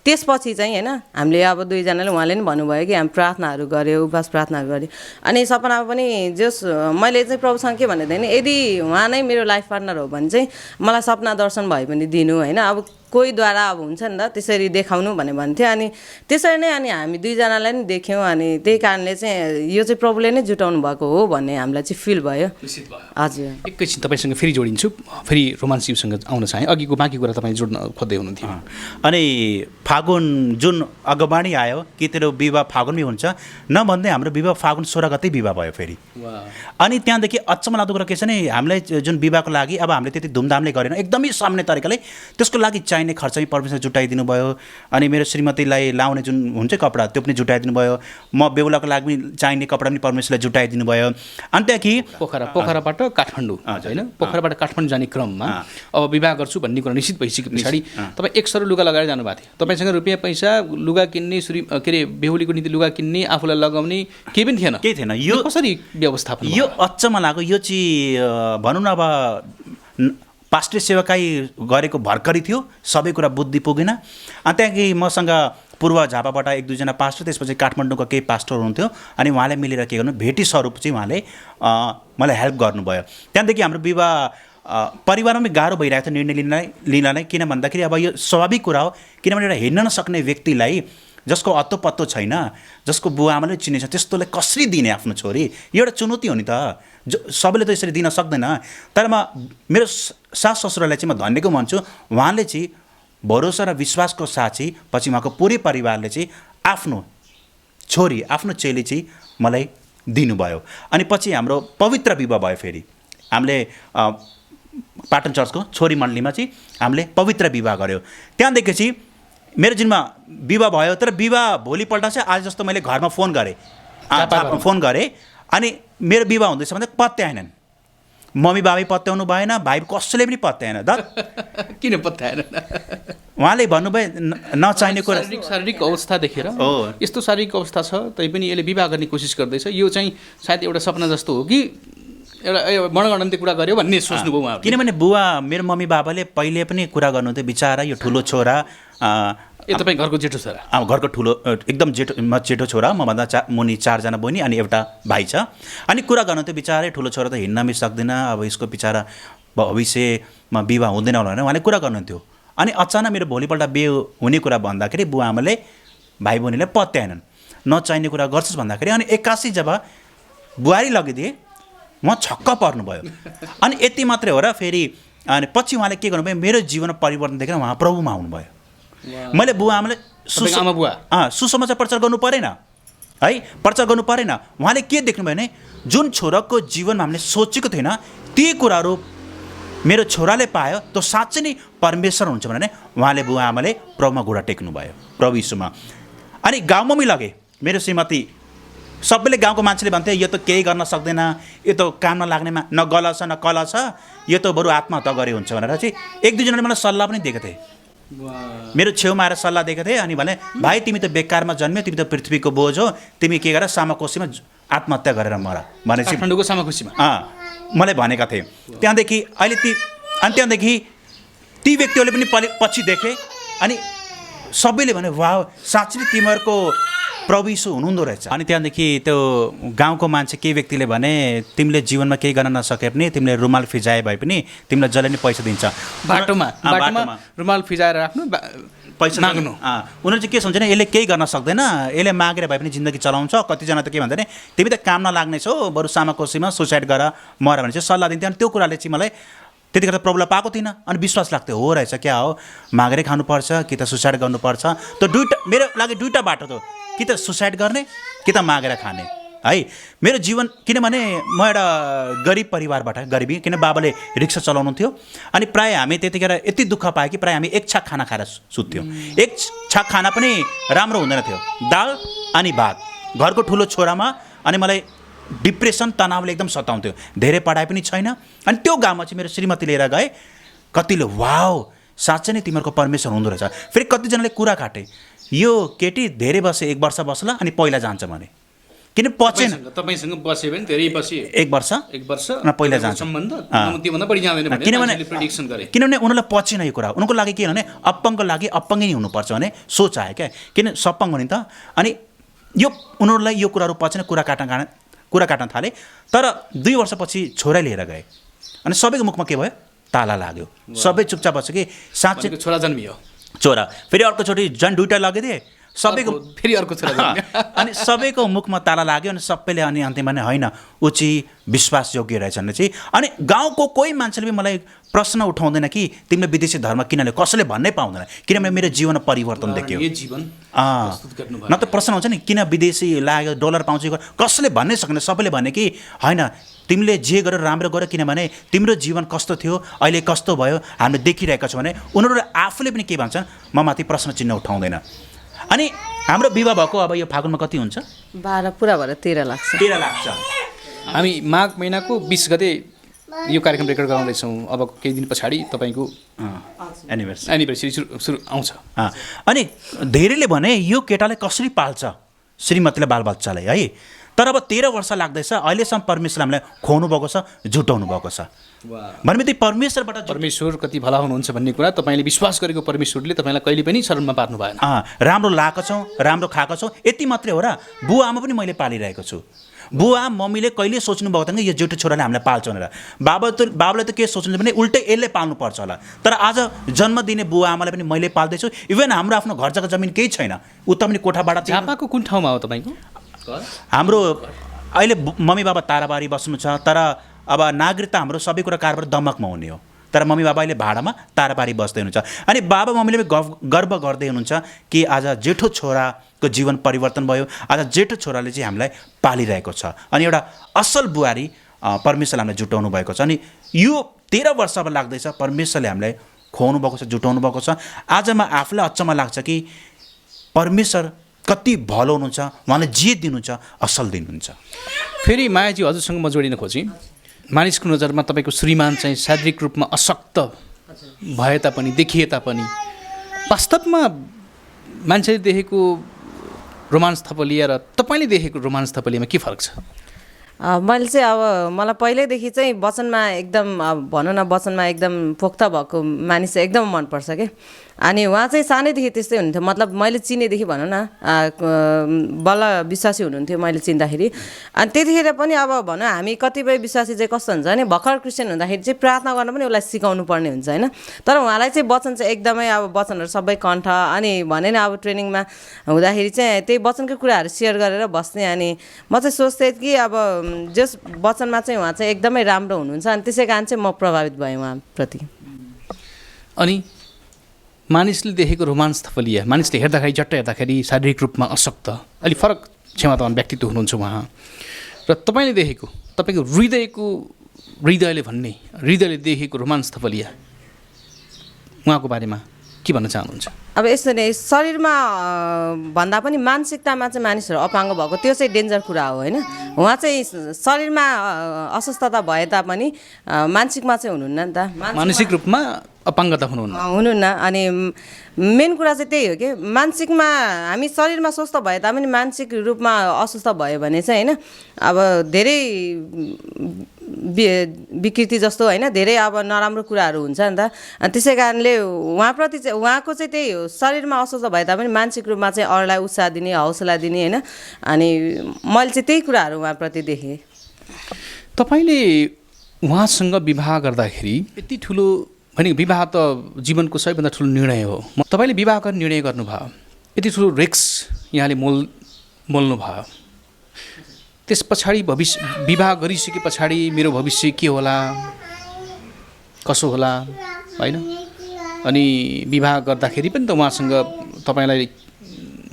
त्यसपछि चाहिँ होइन हामीले अब दुईजनाले उहाँले नि भन्नुभयो कि हामी प्रार्थनाहरू गऱ्यो, उपवास प्रार्थनाहरू गऱ्यो अनि सपनामा पनि जस मैले चाहिँ प्रभुसँग के भनेको थिएँ यदि उहाँ नै मेरो लाइफ पार्टनर हो भने चाहिँ मलाई सपना दर्शन भए पनि दिनु होइन, अब कोहीद्वारा अब हुन्छ नि त त्यसरी देखाउनु भनेर भन्थ्यो। अनि त्यसरी नै अनि हामी दुईजनालाई नि देख्यौँ अनि त्यही कारणले चाहिँ यो चाहिँ प्रभुले नै जुटाउनु भएको हो भन्ने हामीलाई चाहिँ फिल भयो। निश्चित भयो। हजुर। एकैछिन तपाईँसँग फेरि जोडिन्छु, फेरि रोमान्ससँग आउन चाहेँ, अघिको बाँकी कुरा तपाईँ जोड्न खोज्दै हुनुहुन्थ्यो। अनि फागुन जुन अगवानी आयो कि तेरो विवाह फागुनमै हुन्छ नभन्दै हाम्रो विवाह फागुन 16 गते विवाह भयो फेरि। अनि त्यहाँदेखि अचम्म लाग्दो कुरा के छ नि, हामीलाई जुन विवाहको लागि अब हामीले त्यति धुमधामले गरेन, एकदमै सामान्य तरिकाले त्यसको लागि चाहिने खर्च पनि परमेश्वर जुटाइदिनु भयो। अनि मेरो श्रीमतीलाई लाउने जुन हुन्छ कपडा त्यो पनि जुटाइदिनु भयो, म बेहुलाको लागि पनि चाहिने कपडा पनि परमेश्वरले जुटाइदिनु भयो। अनि त्यहाँदेखि पोखराबाट काठमाडौँ होइन, पोखराबाट काठमाडौँ जाने क्रममा अब विवाह गर्छु भन्ने कुरा निश्चित भइसके पछाडि तपाईँ 1 सरो लुगा लगाएर जानुभएको थियो, तपाईँसँग रुपियाँ पैसा लुगा किन्ने के अरे बेहुलीको निम्ति लुगा किन्ने आफूलाई लगाउने केही पनि थिएन? केही थिएन। यो कसरी व्यवस्थापन? यो अचम्म लाग्यो। यो चाहिँ भनौँ न अब पास्टर सेवाकाई गरेको भर्खरै थियो, सबै कुरा बुद्धि पुगेन। अनि त्यहाँदेखि मसँग पूर्व झापाबाट 1-2 जना पास्टर, त्यसपछि काठमाडौँका केही पास्टर हुनुहुन्थ्यो अनि उहाँले मिलेर के गर्नु भेटी स्वरूप चाहिँ उहाँले मलाई हेल्प गर्नुभयो। त्यहाँदेखि हाम्रो विवाह परिवारमा गाह्रो भइरहेको थियो निर्णय लिनलाई, किन भन्दाखेरि अब यो स्वाभाविक कुरा हो, किनभने एउटा हिँड्न नसक्ने व्यक्तिलाई जसको अत्तो पत्तो छैन, जसको बुवा आमाले चिनेछ त्यस्तोलाई कसरी दिने आफ्नो छोरी, यो एउटा चुनौती हो नि त, सबैले त यसरी दिन सक्दैन। तर मेरो सास ससुरालाई चाहिँ म धन्यको भन्छु, उहाँले चाहिँ भरोसा र विश्वासको साथ चाहिँ पछि उहाँको पुरै परिवारले चाहिँ आफ्नो छोरी आफ्नो चेली चाहिँ मलाई दिनुभयो। अनि पछि हाम्रो पवित्र विवाह भयो। फेरि हामीले पाटन चर्चको छोरी मण्डलीमा चाहिँ हामीले पवित्र विवाह गऱ्यौँ। त्यहाँदेखि चाहिँ मेरो जिम्मा विवाह भयो, तर विवाह भोलिपल्ट चाहिँ आज जस्तो मैले घरमा फोन गरेँ अनि मेरो विवाह हुँदैछ भने पत्याएनन्, मम्मी बाबी पत्याउनु भएन, भाइ कसैले पनि पत्याएन। किन पत्याएन? उहाँले भन्नुभयो नचाहिने कुरा। शारीरिक अवस्था देखेर यस्तो शारीरिक अवस्था छ तैपनि यसले विवाह गर्ने कोसिस गर्दैछ, यो चाहिँ सायद एउटा सपना जस्तो हो कि एउटा मनगणन्ती कुरा गर्यो भन्ने सोच्नुभयो उहाँहरू? किनभने बुवा मेरो मम्मी बाबाले पहिले पनि कुरा गर्नुहुन्थ्यो बिचारा यो ठुलो छोरा ए तपाईँ घरको जेठो छोरा? घरको ठुलो एकदम जेठो म जेठो छोरा मभन्दा मुनि 4 जना बहिनी अनि एउटा भाइ छ। अनि कुरा गर्नुहुन्थ्यो बिचारै ठुलो छोरा त हिँड्न पनि सक्दैन, अब यसको बिचारा भविष्यमा विवाह हुँदैन होला भने उहाँले कुरा गर्नुहुन्थ्यो। अनि अचानक मेरो भोलिपल्ट बिहे हुने कुरा भन्दाखेरि बुवा आमाले भाइ बहिनीलाई पत्याएनन्, नचाहिने कुरा गर्छस् भन्दाखेरि अनि 81 जब बुहारी लगिदिए म छक्क पर्नुभयो। अनि यति मात्रै हो र फेरि अनि पछि उहाँले के गर्नुभयो, मेरो जीवनमा परिवर्तन देखेर उहाँ प्रभुमा आउनुभयो। मैले बुवा आमाले आमा बुवा सुसमाचार प्रचार गर्नु परेन है, प्रचार गर्नु परेन। उहाँले के देख्नुभयो भने जुन छोराको जीवनमा हामीले सोचेको थिएन ती कुराहरू मेरो छोराले पायो, त्यो साँच्चै नै परमेश्वर हुन्छ भने उहाँले बुवा आमाले प्रभुमा घुँडा टेक्नुभयो, प्रभु यीशुमा। अनि गाउँमा पनि लगे मेरो श्रीमती, सबैले गाउँको मान्छेले भन्थे यो त केही गर्न सक्दैन, यो त काम नलाग्नेमा न गल छ न कल छ, यो त बरु आत्महत्या गरे हुन्छ भनेर चाहिँ 1-2 जनाले मलाई सल्लाह पनि दिएको थिए। मेरो छेउमा आएर सल्लाह दिएको थिए। अनि भने भाइ तिमी त बेकारमा जन्म्यौ, तिमी त पृथ्वीको बोझ हो, तिमी के गर सामाकोसीमा आत्महत्या गरेर मर भनेपछि काठमाडौँको सामाकोसीमा मलाई भनेका थिए। त्यहाँदेखि अहिले त्यहाँदेखि ती व्यक्तिहरूले पनि पछि देखे अनि सबैले भने वाह साँच्चै नै तिमीहरूको प्रभु यीशु हुनुहुँदो रहेछ। अनि त्यहाँदेखि त्यो गाउँको मान्छे केही व्यक्तिले भने तिमीले जीवनमा केही गर्न नसके पनि तिमीले रुमाल फिजाए भए पनि तिमीलाई जसले नै पैसा दिन्छ, बाटोमा रुमाल फिजाएर आफ्नो पैसा माग्नु। उनीहरू चाहिँ के सोच्छ भने यसले केही गर्न सक्दैन, यसले मागेर भए पनि जिन्दगी चलाउँछ। कतिजना त के भन्छ भने तिमी त काम नलाग्ने छौ, बरु सामाकोसीमा सुसाइड गर मर भने चाहिँ सल्लाह दिन्थ्यो। अनि त्यो कुराले चाहिँ मलाई त्यतिखेर त प्रभुलाई पाएको थिइनँ। अनि विश्वास लाग्थ्यो हो रहेछ, क्या हो मागेरै खानुपर्छ कि त सुसाइड गर्नुपर्छ। त्यो मेरो लागि दुईवटा बाटो थियो, कि त सुसाइड गर्ने कि त मागेर खाने है मेरो जीवन। किनभने म एउटा गरिब परिवारबाट, गरिबी किन बाबाले रिक्सा चलाउनुहुन्थ्यो। अनि प्रायः हामी त्यतिखेर यति दुःख पायो कि प्रायः हामी 1 छाक खाना खाएर सुत्थ्यौँ। 1 छाक खाना पनि राम्रो हुँदैन थियो, दाल अनि भात। घरको ठुलो छोरामा अनि मलाई डिप्रेसन तनावले एकदम सताउँथ्यो, धेरै पढाइ पनि छैन। अनि त्यो गाउँमा चाहिँ मेरो श्रीमती लिएर गए, कतिले वाउ साँच्चै नै तिमीहरूको परमेश्वर हुँदो रहेछ। फेरि कतिजनाले कुरा काटे यो केटी धेरै बसे 1 वर्ष बस्ला अनि पहिला जान्छ भने, किन पचेन तपाईसँग बस्यो भने धेरै बस्यो 1 वर्ष न पहिला जान्छ सम्बन्ध त्योभन्दा बढी जाँदैन भने किनभने प्रेडिक्सन गरे। किनभने उनीहरूलाई पचेन यो कुरा। उनको लागि के भने अप्पङको लागि अप्पङ्गै नै हुनुपर्छ भने सोच आयो क्या, किन सप्पङ हो नि त। अनि यो उनीहरूलाई यो कुराहरू पचेन, कुरा काट्न थाले। तर 2 वर्षपछि छोरा लिएर गए अनि सबैको मुखमा के भयो, ताला लाग्यो। सबै चुपचाप बस्यो कि साँच्चै छोरा जन्मियो। छोरा फेरि अर्कोचोटि झन् 2टा लगिदिए, सबैको फेरि अर्को छोरा जन्मियो। अनि सबैको मुखमा ताला लाग्यो। अनि सबैले अनि अन्त्यमा नै होइन ऊ चाहिँ विश्वासयोग्य रहेछ भने चाहिँ। अनि गाउँको कोही मान्छेले पनि मलाई प्रश्न उठाउँदैन कि तिमीले विदेशी धर्म किन ल्यायो, कसैले भन्नै पाउँदैन। किनभने मेरो जीवनमा परिवर्तन देख्यो। न त प्रश्न हुन्छ नि किन विदेशी लाग्यो, डलर पाउँछ, कसैले भन्नै सक्दैन। सबैले भने कि होइन तिमीले जे गरेर राम्रो गर, किनभने तिम्रो जीवन कस्तो थियो अहिले कस्तो भयो हामीले देखिरहेका छौँ भने उनीहरूले आफूले पनि के भन्छन् म माथि प्रश्न चिन्ह उठाउँदैन। अनि हाम्रो विवाह भएको अब यो फागुनमा कति हुन्छ, 12 पुरा भएर 13 लाग्छ। 13 लाग्छ। हामी माघ महिनाको 20 गते यो कार्यक्रम रेकर्ड गराउँदैछौँ। अब केही दिन पछाडि तपाईँको एनिभर्सरी सुरु आउँछ। अनि धेरैले भने यो केटाले कसरी पाल्छ श्रीमतीले बालबच्चालाई है। तर अब 13 वर्ष लाग्दैछ, अहिलेसम्म परमेश्वरले हामीलाई खुवाउनु भएको छ, झुटाउनु भएको छ। भनेपछि परमेश्वरबाट परमेश्वर कति भला हुनुहुन्छ भन्ने कुरा तपाईँले विश्वास गरेको परमेश्वरले तपाईँलाई कहिले पनि शरणमा पार्नु भएन। राम्रो लगाएको छौँ, राम्रो खाएको छौँ, यति मात्रै हो र। बुवा आमा पनि मैले पालिरहेको छु। बुवा मम्मीले कहिले सोच्नु भएको थियो कि यो जेठो छोराले हामीलाई पाल्छ भनेर। बाबाले त के सोच्नुहुन्छ भने उल्टै यसले पाल्नुपर्छ होला। तर आज जन्म दिने बुवा आमालाई पनि मैले पाल्दैछु। इभन हाम्रो आफ्नो घर जग्गा जमिन केही छैन, उता पनि कोठाबाट। झापाको कुन ठाउँमा हो तपाईँको? हाम्रो अहिले मम्मी बाबा ताराबारी बस्नु छ, तर अब नागरिकता हाम्रो सबै कुरा कारबार दमकमा हुने हो। तर मम्मी बाबा अहिले भाडामा ताराबारी बस्दै हुनुहुन्छ। अनि बाबा मम्मीले गर्व गर्दै हुनुहुन्छ कि आज जेठो छोराको जीवन परिवर्तन भयो, आज जेठो छोराले चाहिँ हामीलाई पालिरहेको छ। अनि एउटा असल बुहारी परमेश्वरले हामीलाई जुटाउनु भएको छ। अनि यो 13 वर्ष अब लाग्दैछ, परमेश्वरले हामीलाई खुवाउनु भएको छ, जुटाउनु भएको छ। आज म आफूलाई अचम्म लाग्छ कि परमेश्वर कति भलो हुनुहुन्छ, उहाँले जे दिनुहुन्छ असल दिनुहुन्छ। फेरि मायाजी हजुरसँग म जोडिन खोजेँ। मानिसको नजरमा तपाईँको श्रीमान चाहिँ शारीरिक रूपमा अशक्त भए तापनि, देखिए तापनि वास्तवमा मान्छेले देखेको रोमान्स थपलिया र तपाईँले देखेको रोमान्स थपलियामा के फरक छ? मैले चाहिँ अब मलाई पहिल्यैदेखि चाहिँ वचनमा एकदम भनौँ न वचनमा एकदम पोख्त भएको मानिस चाहिँ एकदम मनपर्छ कि अनि उहाँ चाहिँ सानैदेखि त्यस्तै हुनुहुन्थ्यो मतलब मैले चिनेदेखि भनौँ न बल्ल विश्वासी हुनुहुन्थ्यो मैले चिन्दाखेरि अनि त्यतिखेर पनि अब भनौँ हामी कतिपय विश्वासी चाहिँ कस्तो हुन्छ भने भर्खर क्रिस्चियन हुँदाखेरि चाहिँ प्रार्थना गर्न पनि उसलाई सिकाउनु पर्ने हुन्छ होइन तर उहाँलाई चाहिँ वचन चाहिँ एकदमै अब वचनहरू सबै कण्ठ अनि भने नि अब ट्रेनिङमा हुँदाखेरि चाहिँ त्यही वचनकै कुराहरू सेयर गरेर बस्ने अनि म चाहिँ सोच्थेँ कि अब जस वचनमा चाहिँ उहाँ चाहिँ एकदमै राम्रो हुनुहुन्छ अनि त्यसै कारण चाहिँ म प्रभावित भएँ उहाँप्रति। अनि मानिसले देखेको रोमान्स थपलिया मानिसले हेर्दाखेरि जट्ट हेर्दाखेरि शारीरिक रूपमा अशक्त अलिक फरक क्षमतावान व्यक्तित्व हुनुहुन्छ उहाँ र तपाईँले देखेको तपाईँको हृदयले भन्ने हृदयले देखेको रोमान्स थपलिया उहाँको बारेमा के भन्न चाहनुहुन्छ? अब यस्तो नै शरीरमा भन्दा पनि मानसिकतामा चाहिँ मानिसहरू अपाङ्ग भएको त्यो चाहिँ डेन्जर कुरा हो होइन उहाँ चाहिँ शरीरमा अस्वस्थता भए तापनि मानसिकमा चाहिँ हुनुहुन्न नि त मानसिक रूपमा अपाङ्गता हुनुहुन्न अनि मेन कुरा चाहिँ त्यही हो कि मानसिकमा हामी शरीरमा स्वस्थ भए तापनि मानसिक रूपमा अस्वस्थ भयो भने चाहिँ होइन अब धेरै विकृति जस्तो होइन धेरै अब नराम्रो कुराहरू हुन्छ नि त अनि त्यसै कारणले उहाँप्रति चाहिँ उहाँको चाहिँ त्यही हो शरीरमा अस्वस्थ भए तापनि मानसिक रूपमा चाहिँ अरूलाई उत्साह दिने हौसला दिने होइन अनि मैले चाहिँ त्यही कुराहरू उहाँप्रति देखेँ। तपाईँले उहाँसँग विवाह गर्दाखेरि यति ठुलो भनेको विवाह त जीवनको सबैभन्दा ठुलो निर्णय हो तपाईँले विवाह गर्ने निर्णय गर्नुभयो यति ठुलो रिस्क यहाँले मोल्नु भयो त्यस पछाडि विवाह गरिसके पछाडि मेरो भविष्य के होला कसो होला होइन अनि विवाह गर्दाखेरि पनि त उहाँसँग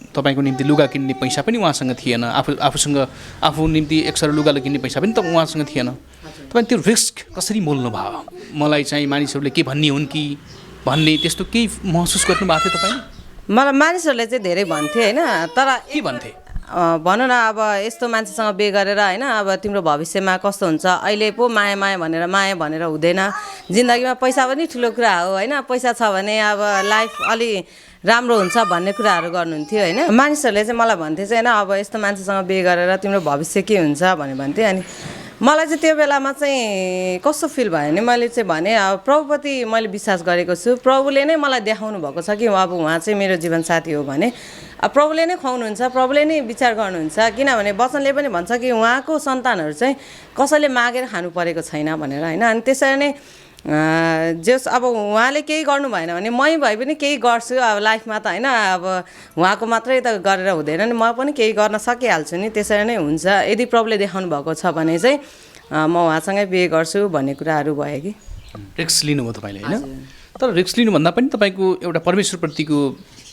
तपाईँको निम्ति लुगा किन्ने पैसा पनि उहाँसँग थिएन आफू निम्ति एक्स्ट्रा लुगा किन्ने पैसा पनि त उहाँसँग थिएन तपाईँ त्यो रिस्क कसरी मोल्नु भयो मलाई चाहिँ मानिसहरूले के भन्ने हुन् कि भन्ने त्यस्तो केही महसुस गर्नुभएको थियो तपाईँले? मलाई मानिसहरूले चाहिँ धेरै भन्थे होइन तर के भन्थे भनौँ न अब यस्तो मान्छेसँग बिहे गरेर होइन अब तिम्रो भविष्यमा कस्तो हुन्छ अहिले पो माया भनेर हुँदैन जिन्दगीमा पैसा पनि ठुलो कुरा हो होइन पैसा छ भने अब लाइफ अलि राम्रो हुन्छ भन्ने कुराहरू गर्नुहुन्थ्यो होइन मानिसहरूले चाहिँ मलाई भन्थे चाहिँ होइन अब यस्तो मान्छेसँग बिहे गरेर तिम्रो भविष्य के हुन्छ भन्थे अनि मलाई चाहिँ त्यो बेलामा चाहिँ कस्तो फिल भयो भने मैले चाहिँ भने अब प्रभुप्रति मैले विश्वास गरेको छु प्रभुले नै मलाई देखाउनु भएको छ कि अब उहाँ चाहिँ मेरो जीवनसाथी हो भने अब प्रभुले नै खुवाउनुहुन्छ प्रभुले नै विचार गर्नुहुन्छ किनभने वचनले पनि भन्छ कि उहाँको सन्तानहरू चाहिँ कसैले मागेर खानु परेको छैन भनेर होइन अनि त्यसरी नै जस अब उहाँले केही गर्नु भएन भने मै भए पनि केही गर्छु अब लाइफमा त होइन अब उहाँको मात्रै त गरेर हुँदैन नि म पनि केही गर्न सकिहाल्छु नि त्यसरी नै हुन्छ यदि प्रभुले देखाउनु भएको छ भने चाहिँ म उहाँसँगै बिहे गर्छु भन्ने कुराहरू भयो कि रिस्क लिनुभयो तपाईँले होइन तर रिस्क लिनुभन्दा पनि तपाईँको एउटा परमेश्वरप्रतिको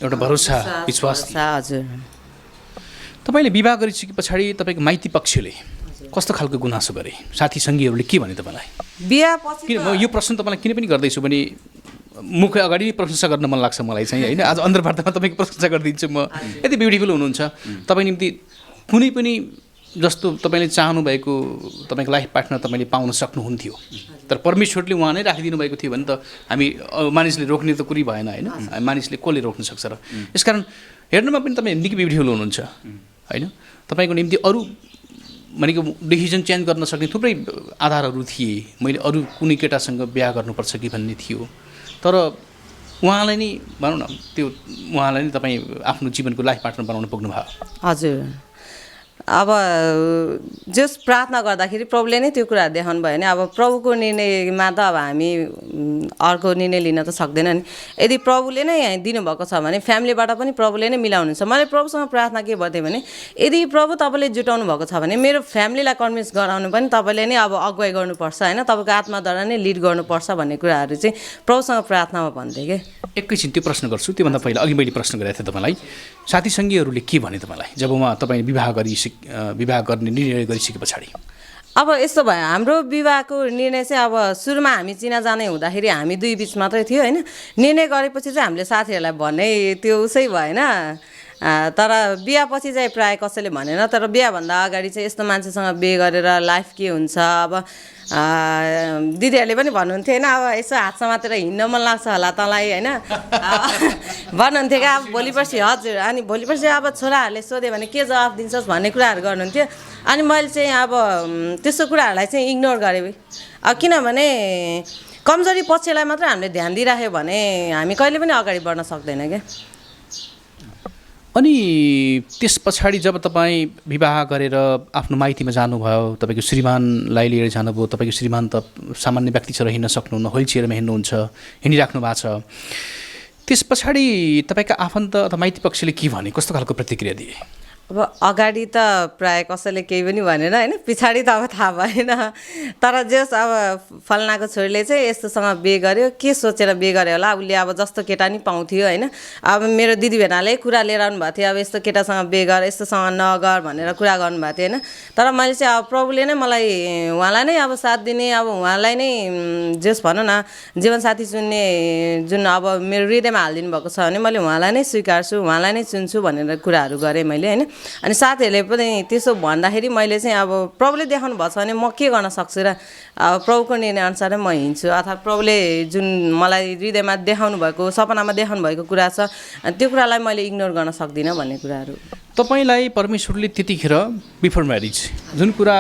एउटा भरोसा विश्वास हजुर। तपाईँले विवाह गरिसके पछाडि तपाईँको माइती पक्षले कस्तो खालको गुनासो गरे साथी सङ्गीहरूले के भने तपाईँलाई बिहापछि किन म यो प्रश्न तपाईँलाई किन पनि गर्दैछु भने मुख अगाडि प्रशंसा गर्न मन लाग्छ मलाई चाहिँ होइन आज अन्तर्वार्तामा तपाईँको प्रशंसा गरिदिन्छु म यति ब्युटिफुल हुनुहुन्छ तपाईँ निम्ति कुनै पनि जस्तो तपाईँले चाहनुभएको तपाईँको लाइफ पार्टनर तपाईँले पाउन सक्नुहुन्थ्यो तर परमेश्वरले उहाँ नै राखिदिनु भएको थियो भने त हामी मानिसले रोक्ने त कुरै भएन होइन मानिसले कसले रोक्न सक्छ र यसकारण हेर्नुमा पनि तपाईँ निकै ब्युटिफुल हुनुहुन्छ होइन तपाईँको निम्ति अरू भनेको डिसिजन चेन्ज गर्न सक्ने थुप्रै आधारहरू थिए मैले अरू कुनै केटासँग बिहा गर्नुपर्छ कि भन्ने थियो तर उहाँलाई नै भनौँ न त्यो उहाँलाई नै तपाईँ आफ्नो जीवनको लाइफ पार्टनर बनाउन पुग्नुभयो। हजुर अब जस प्रार्थना गर्दाखेरि प्रभुले नै त्यो कुराहरू देखाउनु भयो भने अब प्रभुको निर्णयमा त अब हामी अर्को निर्णय लिन त सक्दैन नि यदि प्रभुले नै दिनुभएको छ भने फ्यामिलीबाट पनि प्रभुले नै मिलाउनुहुन्छ। मैले प्रभुसँग प्रार्थना के गर्थेँ भने यदि प्रभु तपाईँले जुटाउनु भएको छ भने मेरो फ्यामिलीलाई कन्भिन्स गराउनु पनि तपाईँले नै अब अगुवाई गर्नुपर्छ होइन तपाईँको आत्माद्वारा नै लिड गर्नुपर्छ भन्ने कुराहरू चाहिँ प्रभुसँग प्रार्थनामा भन्थेँ कि। एकैछिन त्यो प्रश्न गर्छु त्योभन्दा पहिला अघि मैले प्रश्न गरेको थिएँ तपाईँलाई साथी सङ्गीहरूले के भने तपाईँलाई जब उहाँ तपाईँ विवाह गर्ने निर्णय गरिसके पछाडि? अब यस्तो भयो हाम्रो विवाहको निर्णय चाहिँ अब सुरुमा हामी चिनाजानै हुँदाखेरि हामी दुई बिच मात्रै थियो होइन निर्णय गरेपछि चाहिँ हामीले साथीहरूलाई भन्ने त्यो उसै भएन तर बिहापछि चाहिँ प्रायः कसैले भनेन तर बिहाभन्दा अगाडि चाहिँ यस्तो मान्छेसँग बिहे गरेर लाइफ के हुन्छ अब दिदीहरूले पनि भन्नुहुन्थ्यो होइन अब यसो हात समातेर हिँड्न मन लाग्छ होला तँलाई होइन भन्नुहुन्थ्यो क्या अब भोलि पर्सि हजुर अनि भोलि पर्सि अब छोराहरूले सोध्यो भने के जवाफ दिन्छस् भन्ने कुराहरू गर्नुहुन्थ्यो अनि मैले चाहिँ अब त्यस्तो कुराहरूलाई चाहिँ इग्नोर गरेँ। किनभने कमजोरी पक्षलाई मात्र हामीले ध्यान दिइराख्यो भने हामी कहिले पनि अगाडि बढ्न सक्दैन क्या। अनि त्यस पछाडि जब तपाईँ विवाह गरेर आफ्नो माइतीमा जानुभयो, तपाईँको श्रीमानलाई लिएर जानुभयो, तपाईँको श्रीमान त सामान्य व्यक्ति छ र हिँड्न सक्नुहुन्न, व्हिल चेयरमा हिँड्नुहुन्छ, हिँडिराख्नु भएको छ। त्यस पछाडि तपाईँका आफन्त अथवा माइती पक्षले के भने, कस्तो खालको प्रतिक्रिया दिए? अब अगाडि त प्रायः कसैले केही पनि भनेन होइन, पछाडि त अब थाहा भएन। तर जस अब फल्नाको छोरीले चाहिँ यस्तोसँग बिहे गर्यो, के सोचेर बिहे गर्यो होला, उसले अब जस्तो केटा नि पाउँथ्यो होइन। अब मेरो दिदीबहिनीले कुरा लिएर आउनु भएको थियो, अब यस्तो केटासँग बिहे गर, यस्तोसँग नगर भनेर कुरा गर्नुभएको थियो होइन। तर मैले चाहिँ अब प्रभुले नै मलाई उहाँलाई नै अब साथ दिने, अब उहाँलाई नै जस भनौँ न जीवनसाथी चुन्ने जुन अब मेरो हृदयमा हालिदिनु भएको छ भने मैले उहाँलाई नै स्वीकार्छु, उहाँलाई नै चुन्छु भनेर कुराहरू गरेँ मैले होइन। अनि साथीहरूले पनि त्यसो भन्दाखेरि मैले चाहिँ अब प्रभुले देखाउनु भएको छ भने म के गर्न सक्छु र, अब प्रभुको निर्णयअनुसार म हिँड्छु। अर्थात् प्रभुले जुन मलाई हृदयमा देखाउनु भएको, सपनामा देखाउनु भएको कुरा छ, त्यो कुरालाई मैले इग्नोर गर्न सक्दिनँ भन्ने कुराहरू। तपाईँलाई परमेश्वरले त्यतिखेर बिफोर म्यारिज जुन कुरा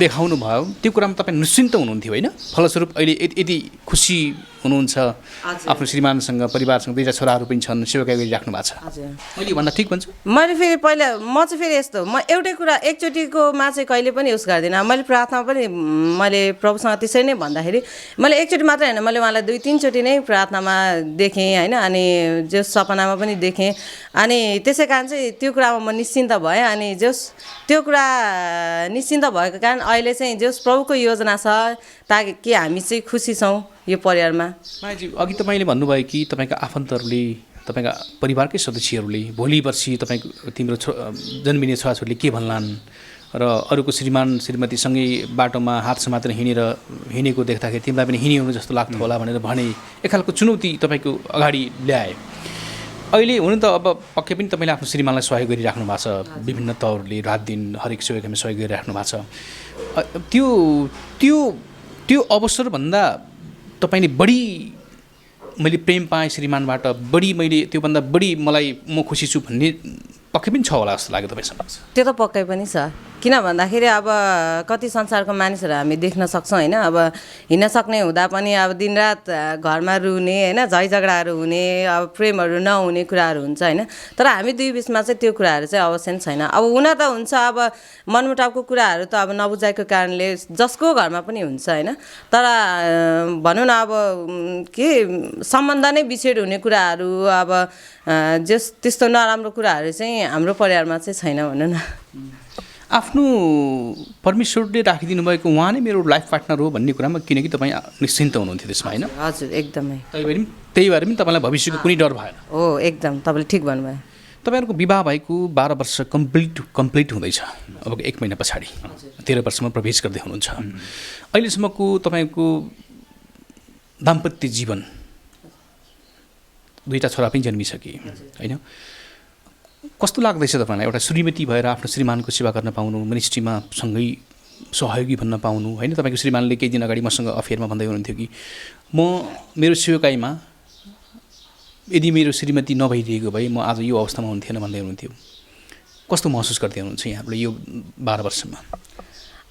देखाउनु भयो त्यो कुरामा तपाईँ निश्चिन्त हुनुहुन्थ्यो होइन? फलस्वरूप अहिले यति खुसी हुनुहुन्छ, आफ्नो श्रीमानसँग, परिवारसँग, दुईवटा छोराहरू पनि छन्, सेवाकाई गरिराख्नु भएको छ। मैले भन्दा ठिक भन्छु? मैले फेरि पहिला म चाहिँ फेरि यस्तो, म एउटै कुरा एकचोटिकोमा चाहिँ कहिले पनि युज गर्दिनँ। मैले प्रार्थना पनि मैले प्रभुसँग त्यसरी नै भन्दाखेरि मैले एकचोटि मात्रै होइन, मैले उहाँलाई 2-3 चोटि नै प्रार्थनामा देखेँ होइन। अनि जो सपनामा पनि देखेँ, अनि त्यसै कारण चाहिँ त्यो कुरामा म निश्चिन्त भएँ। अनि जस त्यो कुरा निश्चिन्त भएको कारण अहिले चाहिँ जस प्रभुको योजना छ ताकि हामी चाहिँ खुसी छौँ यो परिवारमा। मायाजी, अघि तपाईँले भन्नुभयो कि तपाईँका आफन्तहरूले, तपाईँका परिवारकै सदस्यहरूले भोलि पर्सि तिम्रो जन्मिने छोराछोरीले के भन्लान् र अरूको श्रीमान श्रीमतीसँगै बाटोमा हात समातेर हिँडेको देख्दाखेरि तिमीलाई पनि हिँडिनु जस्तो लाग्थ्यो होला भनेर भने, एक खालको चुनौती तपाईँको अगाडि ल्याए। अहिले हुनु त अब पक्कै पनि तपाईँले आफ्नो श्रीमानलाई सहयोग गरिराख्नु भएको छ, विभिन्न तौरले रात दिन हरेक सेवाकाईमा सहयोग गरिराख्नु भएको छ। त्यो अवसरभन्दा तपाईँले बढी मैले प्रेम पाएँ श्रीमानबाट, बढी मैले त्योभन्दा बढी म खुसी छु भन्ने पक्कै पनि छ होला जस्तो लाग्यो तपाईँसँग? त्यो त पक्कै पनि छ। किन भन्दाखेरि अब कति संसारको मानिसहरू हामी देख्न सक्छौँ होइन। अब हिँड्न सक्ने हुँदा पनि अब दिनरात घरमा रुने होइन, झैझगडाहरू हुने, अब प्रेमहरू नहुने कुराहरू हुन्छ होइन। तर हामी दुई बिचमा चाहिँ त्यो कुराहरू चाहिँ अवश्य छैन। अब हुन त हुन्छ, अब मनमुटावको कुराहरू त अब नबुझाएको कारणले जसको घरमा पनि हुन्छ होइन। तर भनौँ न अब के सम्बन्ध नै विच्छेद हुने कुराहरू, अब त्यस्तो नराम्रो कुराहरू चाहिँ हाम्रो परिवारमा चाहिँ छैन भनौँ न। आफ्नो परमेश्वरले राखिदिनु भएको उहाँ नै मेरो लाइफ पार्टनर हो भन्ने कुरामा किनकि तपाईँ निश्चिन्त हुनुहुन्थ्यो त्यसमा होइन? हजुर एकदमै। त्यही भएर पनि तपाईँलाई भविष्यको कुनै डर भएन? हो एकदम, तपाईँले ठिक भन्नुभयो। तपाईँहरूको विवाह भएको 12 वर्ष कम्प्लिट हुँदैछ अब 1 महिना पछाडि, 13 वर्षमा प्रवेश गर्दै हुनुहुन्छ। अहिलेसम्मको तपाईँको दाम्पत्य जीवन, 2टा छोरा पनि जन्मिसके होइन, कस्तो लाग्दैछ तपाईँलाई? एउटा श्रीमती भएर आफ्नो श्रीमानको सेवा गर्न पाउनु, मिनिस्ट्रीमा सँगै सहयोगी भन्न पाउनु होइन? तपाईँको श्रीमानले केही दिन अगाडि मसँग अफेयरमा भन्दै हुनुहुन्थ्यो कि मेरो सेवाकाईमा यदि मेरो श्रीमती नभइदिएको भए म आज यो अवस्थामा हुन्थेन भन्दै हुनुहुन्थ्यो। कस्तो महसुस गर्दै हुनुहुन्छ यहाँले यो 12 वर्षमा?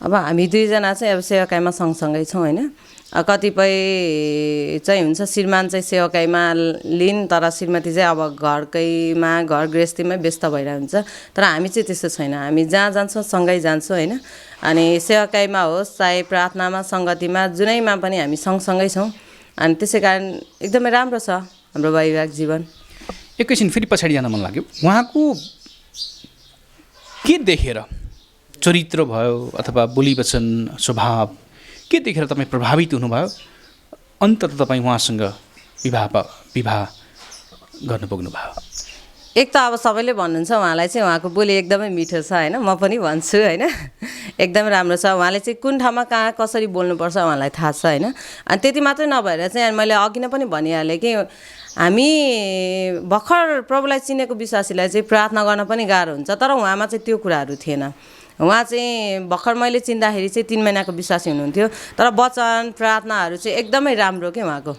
अब हामी दुईजना चाहिँ अब सेवाकाईमा सँगसँगै छौँ होइन। कतिपय चाहिँ हुन्छ श्रीमान चाहिँ सेवाकाईमा लिन, तर श्रीमती चाहिँ अब घरकैमा घर गृहस्थीमै व्यस्त भइरहेको हुन्छ। तर हामी चाहिँ त्यस्तो छैन, हामी जहाँ जान्छौँ सँगै जान्छौँ होइन। अनि सेवाकाईमा होस् चाहे प्रार्थनामा, सङ्गतिमा, जुनैमा पनि हामी सँगसँगै छौँ। अनि त्यसै कारण एकदमै राम्रो छ हाम्रो वैवाहिक जीवन। एकैछिन फेरि पछाडि जान मन लाग्यो, उहाँको के देखेर, चरित्र भयो अथवा बोली वचन स्वभाव के देखेर तपाईँ प्रभावित हुनुभयो, अन्ततः तपाईँ उहाँसँग विवाह गर्न पुग्नुभयो? एक त अब सबैले भन्नुहुन्छ उहाँलाई चाहिँ उहाँको बोली एकदमै मिठो छ होइन, म पनि भन्छु होइन, एकदमै राम्रो छ। उहाँले चाहिँ कुन ठाउँमा कहाँ कसरी बोल्नुपर्छ उहाँलाई थाहा छ होइन। अनि त्यति मात्रै नभएर चाहिँ मैले अघि नै पनि भनिहालेँ कि हामी भर्खर प्रभुलाई चिनेको विश्वासीलाई चाहिँ प्रार्थना गर्न पनि गाह्रो हुन्छ, तर उहाँमा चाहिँ त्यो कुराहरू थिएन। उहाँ चाहिँ भर्खर मैले चिन्दाखेरि चाहिँ 3 महिनाको विश्वासी हुनुहुन्थ्यो, तर वचन प्रार्थनाहरू चाहिँ एकदमै राम्रो के उहाँको।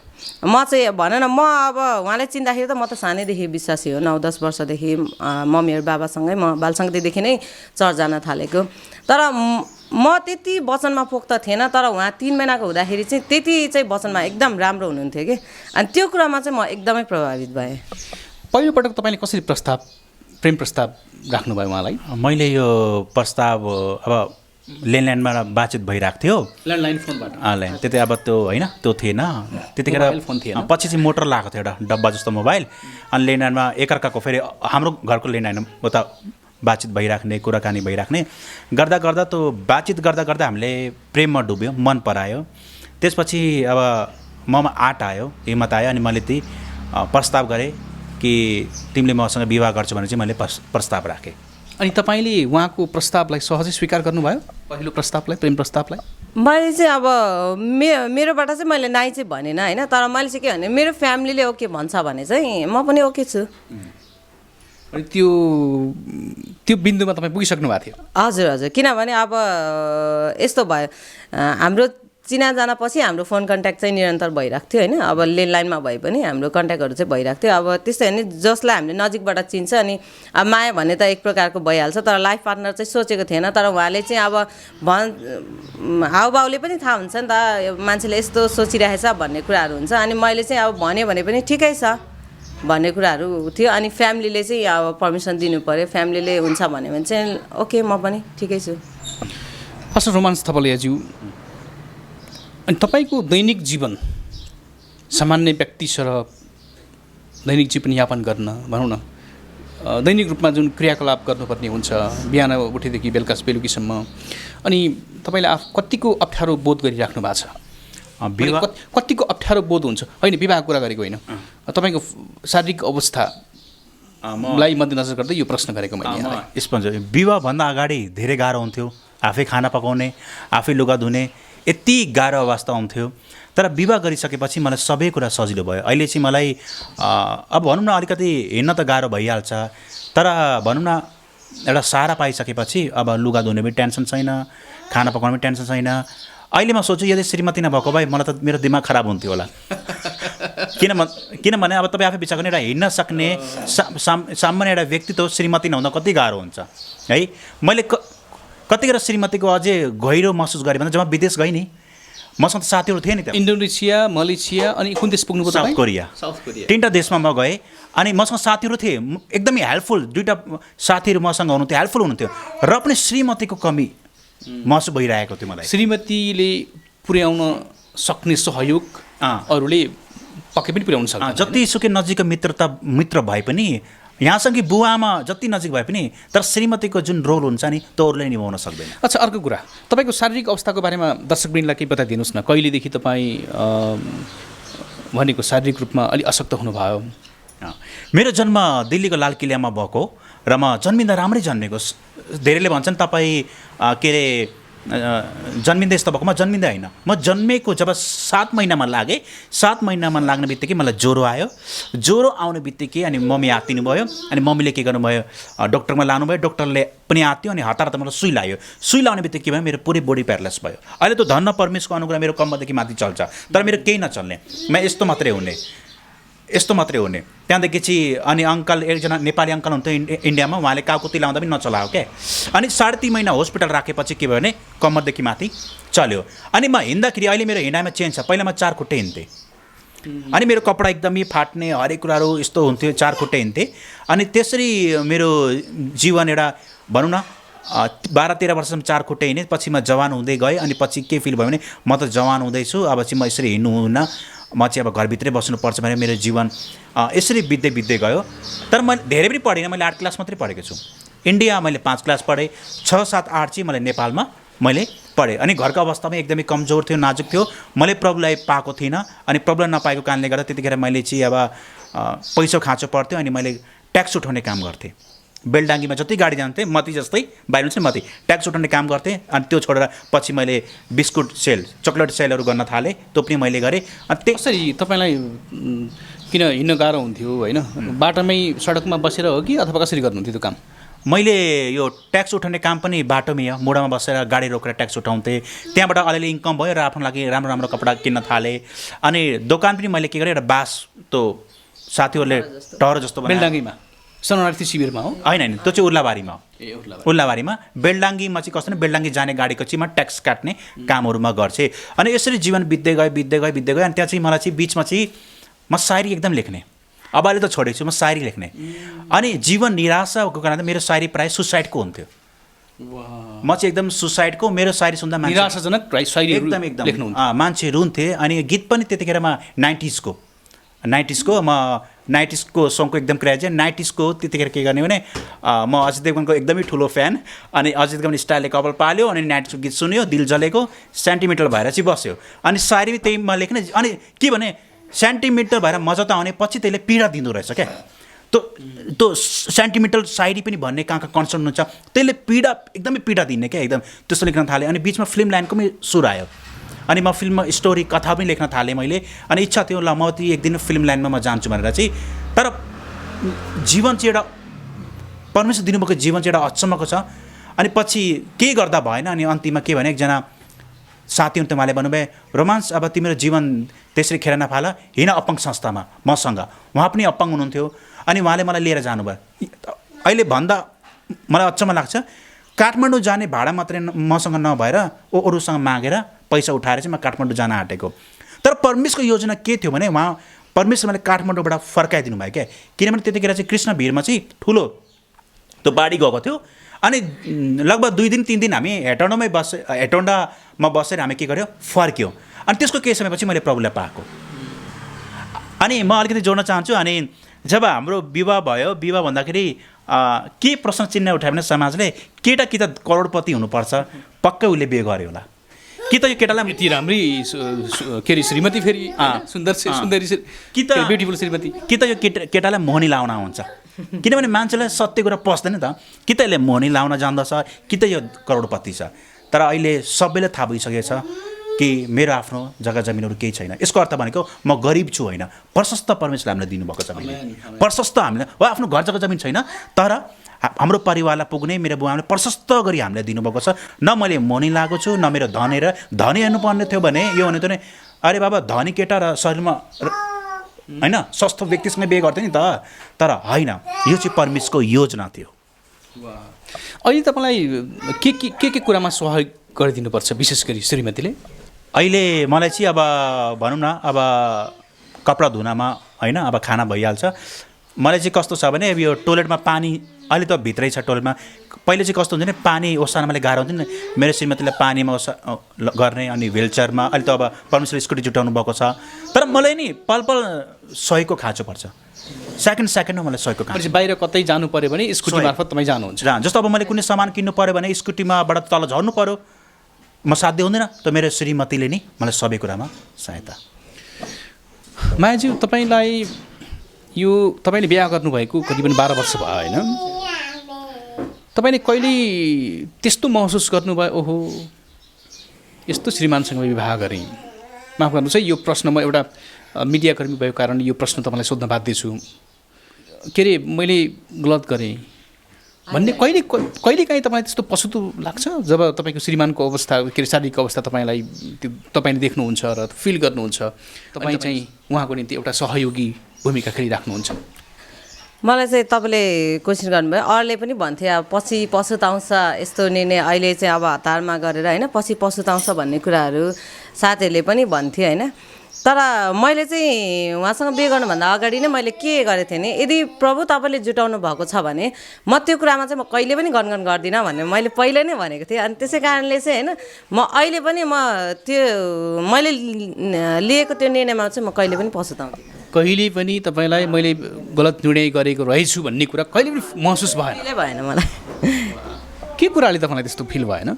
म चाहिँ भन न, म अब उहाँलाई चिन्दाखेरि त म त सानैदेखि विश्वासी हो, 9-10 वर्षदेखि मम्मीहरू बाबासँगै म बालसङ्गतिदेखि नै चर्च जान थालेको। तर म त्यति वचनमा पोख्त थिएन, तर उहाँ 3 महिनाको हुँदाखेरि चाहिँ त्यति चाहिँ वचनमा एकदम राम्रो हुनुहुन्थ्यो कि, अनि त्यो कुरामा चाहिँ म एकदमै प्रभावित भएँ। पहिलोपटक तपाईँले कसरी प्रेम प्रस्ताव राख्नुभयो उहाँलाई? मैले यो प्रस्ताव अब ल्यान्डलाइनमा बातचित भइरहेको थियो, ल्यान्डलाइन फोनबाट। ल्यान्ड त्यति अब त्यो होइन, त्यो थिएन त्यतिखेर। मोबाइल फोन थिएन। पछि चाहिँ मोटर लगाएको थियो एउटा डब्बा जस्तो मोबाइल, अनि ल्यान्डलाइनमा एकअर्काको फेरि हाम्रो घरको ल्यान्डलाइन उता बातचित भइराख्ने, कुराकानी भइराख्ने गर्दा गर्दा त्यो बातचित गर्दा गर्दा हामीले प्रेममा डुब्यो, मन परायो। त्यसपछि अब ममा आँट आयो, हिम्मत आयो, अनि मैले ती प्रस्ताव गरेँ कि तिमीले मसँग विवाह गर्छौ भने चाहिँ मैले प्रस्ताव राखेँ। अनि तपाईँले उहाँको प्रस्तावलाई सहजै स्वीकार गर्नुभयो? पहिलो प्रस्तावलाई, प्रेम प्रस्तावलाई? मैले चाहिँ अब मेरोबाट चाहिँ मैले नाइ चाहिँ भनेन होइन, तर मैले चाहिँ के भने मेरो फ्यामिलीले ओके भन्छ भने चाहिँ म पनि ओके छु। अनि त्यो बिन्दुमा तपाईँ पुगिसक्नु भएको थियो? हजुर हजुर, किनभने अब यस्तो भयो, हाम्रो चिनाजाना पछि हाम्रो फोन कन्ट्याक्ट चाहिँ निरन्तर भइरहेको थियो होइन। अब ल्यान्डलाइनमा भए पनि हाम्रो कन्ट्याक्टहरू चाहिँ भइरहेको थियो। अब त्यस्तै होइन, जसलाई हामीले नजिकबाट चिन्छ अनि अब माया भन्ने त एक प्रकारको भइहाल्छ, तर लाइफ पार्टनर चाहिँ सोचेको थिएन। तर उहाँले चाहिँ अब हाउभाउले पनि थाहा हुन्छ नि त, मान्छेले यस्तो सोचिरहेछ भन्ने कुराहरू हुन्छ। अनि मैले चाहिँ अब भन्यो भने पनि ठिकै छ भन्ने कुराहरू थियो। अनि फ्यामिलीले चाहिँ अब पर्मिसन दिनु पऱ्यो, फ्यामिलीले हुन्छ भन्यो भने चाहिँ ओके म पनि ठिकै छु। पास्टर रोमान्स थपलियाज्यू, अनि तपाईँको दैनिक जीवन सामान्य व्यक्ति सरह दैनिक जीवनयापन गर्न भनौँ न, दैनिक रूपमा जुन क्रियाकलाप गर्नुपर्ने हुन्छ बिहान उठेदेखि बेलुकीसम्म, अनि तपाईँले कतिको अप्ठ्यारो बोध गरिराख्नु भएको छ? कतिको अप्ठ्यारो बोध हुन्छ? होइन, विवाहको कुरा गरेको होइन, तपाईँको शारीरिक अवस्थालाई मध्यनजर गर्दै यो प्रश्न गरेको मैले। यसमा विवाहभन्दा अगाडि धेरै गाह्रो हुन्थ्यो, आफै खाना पकाउने, आफै लुगा धुने, यति गाह्रो अवस्था हुन्थ्यो। तर विवाह गरिसकेपछि मलाई सबै कुरा सजिलो भयो। अहिले चाहिँ मलाई अब भनौँ न अलिकति हिँड्न त गाह्रो भइहाल्छ, तर भनौँ न एउटा सहारा पाइसकेपछि अब लुगा धुने पनि टेन्सन छैन, खाना पकाउनु पनि टेन्सन छैन। अहिले म सोच्छु यदि श्रीमती नभएको भए मलाई त मेरो दिमाग खराब हुन्थ्यो होला। किनभने अब तपाईँ आफै विचार गर्ने, एउटा हिँड्न सक्ने सामान्य एउटा व्यक्ति त श्रीमती नहुँदा कति गाह्रो हुन्छ है। मैले कतिखेर श्रीमतीको अझै गहिरो महसुस गरेँ भने जब विदेश गएँ नि, मसँग त साथीहरू थिए नि, त इन्डोनेसिया, मलेसिया, अनि कुन देश पुग्नुभयो? South Korea. 3टा देशमा म गएँ, अनि मसँग साथीहरू थिए एकदमै हेल्पफुल, 2टा साथीहरू मसँग हुनुहुन्थ्यो, हेल्पफुल हुनुहुन्थ्यो, र पनि श्रीमतीको कमी महसुस भइरहेको थियो मलाई। श्रीमतीले पुर्याउन सक्ने सहयोग अरूले पक्कै पनि पुर्याउन सक्छ। जतिसुकै नजिकको मित्र भए पनि, यहाँसँगै बुवामा जति नजिक भए पनि, तर श्रीमतीको जुन रोल हुन्छ नि त्यो अरूले निभाउन सक्दैन। अच्छा, अर्को कुरा, तपाईँको शारीरिक अवस्थाको बारेमा दर्शकवृन्दलाई केही बताइदिनुहोस् न। कहिलेदेखि तपाईँ भनेको शारीरिक रूपमा अलि अशक्त हुनुभयो? मेरो जन्म दिल्लीको लाल किल्लामा भएको र म जन्मिँदा राम्रै जन्मेको। धेरैले भन्छन् तपाईँ के अरे जन्मिँदै यस्तो भएको। म जन्मिँदै होइन, म जन्मेको जब 7 महिनामा लागेँ, 7 महिनामा लाग्ने बित्तिकै मलाई ज्वरो आयो। ज्वरो आउने बित्तिकै अनि मम्मी आत्तिनु भयो, अनि मम्मीले के गर्नुभयो, डक्टरमा लानुभयो। डक्टरले पनि आत्यो, अनि हतार मलाई सुई लाग्यो। सुई लाउने बित्तिकै भयो मेरो पुरै बडी प्यारलाइज भयो। अहिले त धन्न परमेश्वरको अनुग्रह मेरो कम्मरदेखि माथि चल्छ, तर मेरो केही नचल्ने, म यस्तो मात्रै हुने। त्यहाँदेखि चाहिँ अनि अङ्कल, एकजना नेपाली अङ्कल हुन्थ्यो इन्डियामा, उहाँले काउकुती लाउँदा पनि नचलायो क्या। अनि 3.5 महिना हस्पिटल राखेपछि के भयो भने कम्मरदेखि माथि चल्यो। अनि म हिँड्दाखेरि अहिले मेरो हिँडाइमा चेन्ज छ। पहिला म 4 खुट्टे हिँड्थेँ, अनि मेरो कपडा एकदमै फाट्ने, हरेक कुराहरू यस्तो हुन्थ्यो, 4 खुट्टे हिँड्थेँ। अनि त्यसरी मेरो जीवन एउटा भनौँ न 12-13 वर्षसम्म 4 खुट्टे हिँडेँ। पछि म जवान हुँदै गएँ, अनि पछि के फिल भयो भने म त जवान हुँदैछु, अब चाहिँ म यसरी हिँड्नु हुन्न, म चाहिँ अब घरभित्रै बस्नुपर्छ भने मेरो जीवन यसरी बित्दै गयो। तर मैले धेरै पनि पढिनँ, मैले 8 क्लास मात्रै पढेको छु। इन्डिया मैले 5 क्लास पढेँ, 6, 7, 8 चाहिँ मैले नेपालमा मैले पढेँ। अनि घरको अवस्था पनि एकदमै कमजोर थियो, नाजुक थियो, मैले प्रभुलाई पाएको थिइनँ। अनि प्रभुलाई नपाएको कारणले गर्दा त्यतिखेर मैले चाहिँ अब पैसा खाँचो पर्थ्यो, अनि मैले ट्याक्स उठाउने काम गर्थेँ। बेलडाङ्गीमा जति गाडी जान्थेँ, मती जस्तै बाहिर हुन्छ नि मती, ट्याक्स उठाउने काम गर्थेँ। अनि त्यो छोडेर पछि मैले बिस्कुट सेल, चक्लेट सेलहरू गर्न थालेँ, त्यो पनि मैले गरेँ। अनि त्यसरी तपाईँलाई किन हिँड्न गाह्रो हुन्थ्यो होइन? बाटोमै सडकमा बसेर हो कि अथवा कसरी गर्नुहुन्थ्यो त्यो काम? मैले यो ट्याक्स उठाउने काम पनि बाटोमै हो, मोडामा बसेर गाडी रोकेर ट्याक्स उठाउँथेँ। त्यहाँबाट अलिअलि इन्कम भयो र आफ्नो लागि राम्रो राम्रो कपडा किन्न थालेँ। अनि दोकान पनि मैले के गरेँ, एउटा बाँस त्यो साथीहरूले टहर जस्तो बनाएर, बेलडाङ्गीमा शरणार्थी शिविरमा हो? होइन त्यो चाहिँ उर्लाबारीमा हो। ए उल्लाबारीमा बेलडाङ्गीमा चाहिँ कस्तो बेलडाङ्गी जाने गाडीको चाहिँ म ट्याक्स काट्ने कामहरू म गर्थेँ। अनि यसरी जीवन बित्दै गयो। अनि त्यहाँ चाहिँ मलाई चाहिँ बिचमा चाहिँ म सायरी एकदम लेख्ने, अब अहिले त छोडेको छु, म सायरी लेख्ने। अनि जीवन निराशाको कारणले मेरो सायरी प्रायः सुसाइडको हुन्थ्यो। म चाहिँ एकदम सुसाइडको, मेरो सायरी सुन्दा निराशाजनक शायरी एकदम मान्छे रुन्थे। अनि गीत पनि त्यतिखेरमा 90sको म 90sको सङको एकदम क्रेज। 90sको त्यतिखेर के गर्ने भने म अजय देवगनको एकदमै ठुलो फ्यान। अनि अजय देवगन स्टाइलले कपाल पाल्यो, अनि 90sको गीत सुन्यो, दिल जलेको, सेन्टिमिटर भएर चाहिँ बस्यो। अनि सायरी त्यही म लेख्ने। अनि के भने सेन्टिमिटर भएर मजा त आउने, पछि त्यसले पीडा दिँदो रहेछ क्या। त्यो सेन्टिमिटल सायरी पनि भन्ने कहाँ कन्सर्न हुन्छ, त्यसले एकदमै पीडा दिने क्या, एकदम त्यस्तो लेख्न थालेँ। अनि बिचमा फिल्म लाइनको पनि सुर आयो। अनि म फिल्ममा स्टोरी कथा पनि लेख्न थालेँ मैले। अनि इच्छा थियो ल म एक दिन फिल्म लाइनमा म जान्छु भनेर चाहिँ। तर जीवन चाहिँ एउटा परमेश्वर दिनुभएको जीवन चाहिँ एउटा अचम्मको छ। अनि पछि केही गर्दा भएन। अनि अन्तिममा के भने एकजना साथी हुन्थ्यो, उहाँले भन्नुभयो रोमान्स अब तिम्रो जीवन त्यसरी खेर नफाल, हिँड अप्पङ संस्थामा मसँग। उहाँ पनि अप्पङ हुनुहुन्थ्यो। अनि उहाँले मलाई लिएर जानुभयो। अहिले भन्दा मलाई अचम्म लाग्छ, काठमाडौँ जाने भाडा मात्रै मसँग नभएर अरूसँग मागेर पैसा उठाएर चाहिँ म काठमाडौँ जान आँटेको। तर परमेश्वरको योजना के थियो भने उहाँ परमेश्वरले काठमाडौँबाट फर्काइदिनु भयो क्या। किनभने त्यतिखेर चाहिँ कृष्ण भिरमा चाहिँ ठुलो त्यो बाढी गएको थियो। अनि लगभग 2 दिन 3 दिन हामी हेटौँडामा बसेर हामी के गर्यो, फर्क्यौँ। अनि त्यसको केही समयपछि मैले प्रभुलाई पाएको। अनि म अलिकति जोड्न चाहन्छु। अनि जब हाम्रो विवाह भयो, विवाह भन्दाखेरि के प्रश्न चिन्ह उठायो भने समाजले केटा कि त करोडपति हुनुपर्छ, पक्कै उसले बिहे गर्यो होला, कि त यो केटालाई यति राम्री के अरे श्रीमती, फेरि सुन्दरी कि त ब्युटिफुल श्रीमती, कि त यो केटालाई मोहनी लाउन आउँछ। किनभने मान्छेलाई सत्य कुरा पस्दैन त, कि त यसले मोहनी लाउन जान्दछ, कि त यो करोडपति छ। तर अहिले सबैले थाहा भइसकेको छ कि मेरो आफ्नो जग्गा जमिनहरू केही छैन। यसको अर्थ भनेको म गरिब छु होइन, प्रशस्त परमेश्वरले हामीलाई दिनुभएको छ। प्रशस्त हामीलाई हो, आफ्नो घर जग्गा जमिन छैन, तर हाम्रो परिवारलाई पुग्ने मेरो बुवाले प्रशस्त गरी हामीलाई दिनुभएको छ। न मैले मोहनी लागेको छु, न मेरो धनी हेर्नुपर्ने थियो भने यो हुने थियो नि, अरे बाबा धनी केटा र शरीरमा होइन सस्तो व्यक्तिसँग बिहे गर्थ्यो नि त। तर होइन, यो चाहिँ परमेश्वरको योजना थियो। अहिले तपाईँलाई के कुरामा सहयोग गरिदिनुपर्छ विशेष गरी श्रीमतीले? अहिले मलाई चाहिँ अब भनौँ न, अब कपडा धुनमा होइन, अब खाना भइहाल्छ। मलाई चाहिँ कस्तो छ भने यो टोइलेटमा पानी अहिले त भित्रै छ टोइलेटमा। पहिले चाहिँ कस्तो हुन्छ भने पानी ओसार्न मैले गाह्रो हुन्थ्यो नि, मेरो श्रीमतीले पानीमा गर्ने। अनि व्हिलचेयरमा अहिले त अब परमेश्वरले स्कुटी जुटाउनु भएको छ। तर मलाई नि पल सहयोगको खाँचो पर्छ, सेकेन्डमा मलाई सहयोगको खाँचो। बाहिर कतै जानु पऱ्यो भने स्कुटी मार्फत तपाईँ जानुहुन्छ? जस्तो अब मैले कुनै सामान किन्नु पऱ्यो भने स्कुटीमाबाट तल झर्नु पऱ्यो, म साध्य हुँदैन। त मेरो श्रीमतीले नि मलाई सबै कुरामा सहायता। मायाज्यू, तपाईँलाई यो तपाईँले बिहा गर्नुभएको करिबन 12 वर्ष भयो होइन? तपाईँले कहिले त्यस्तो महसुस गर्नुभयो, ओहो यस्तो श्रीमानसँग विवाह गरेँ? माफ गर्नुहोस् है, यो प्रश्न म एउटा मिडियाकर्मी भएको कारणले यो प्रश्न तपाईँलाई सोध्न बाध्य छु। के अरे मैले गलत गरेँ भन्ने कहिलेकाहीँ तपाईँलाई त्यस्तो पछुतो लाग्छ जब तपाईँको श्रीमानको अवस्था, के अरे शारीरिक अवस्था तपाईँले देख्नुहुन्छ र फिल गर्नुहुन्छ, तपाईँ चाहिँ उहाँको निम्ति एउटा सहयोगी भूमिका खेलिराख्नुहुन्छ? मलाई चाहिँ तपाईँले क्वेसन गर्नुभयो, अरूले पनि भन्थे अब पछि पछुताउँछ यस्तो निर्णय अहिले चाहिँ अब हतारमा गरेर होइन, पछि पछुताउँछ भन्ने कुराहरू साथीहरूले पनि भन्थे होइन। तर मैले चाहिँ उहाँसँग बिहे गर्नुभन्दा अगाडि नै मैले के गरेको थिएँ भने, यदि प्रभु तपाईँले जुटाउनु भएको छ भने म त्यो कुरामा चाहिँ म कहिले पनि गनगन गर्दिनँ भन्ने मैले पहिले नै भनेको थिएँ। अनि त्यसै कारणले चाहिँ होइन, म अहिले पनि त्यो मैले लिएको त्यो निर्णयमा चाहिँ म कहिले पनि पछुताउँदिनँ। कहिले पनि तपाईँलाई मैले गलत निर्णय गरेको रहेछु भन्ने कुरा कहिले पनि महसुस भएन मलाई। के कुराले तपाईँलाई त्यस्तो फिल भएन?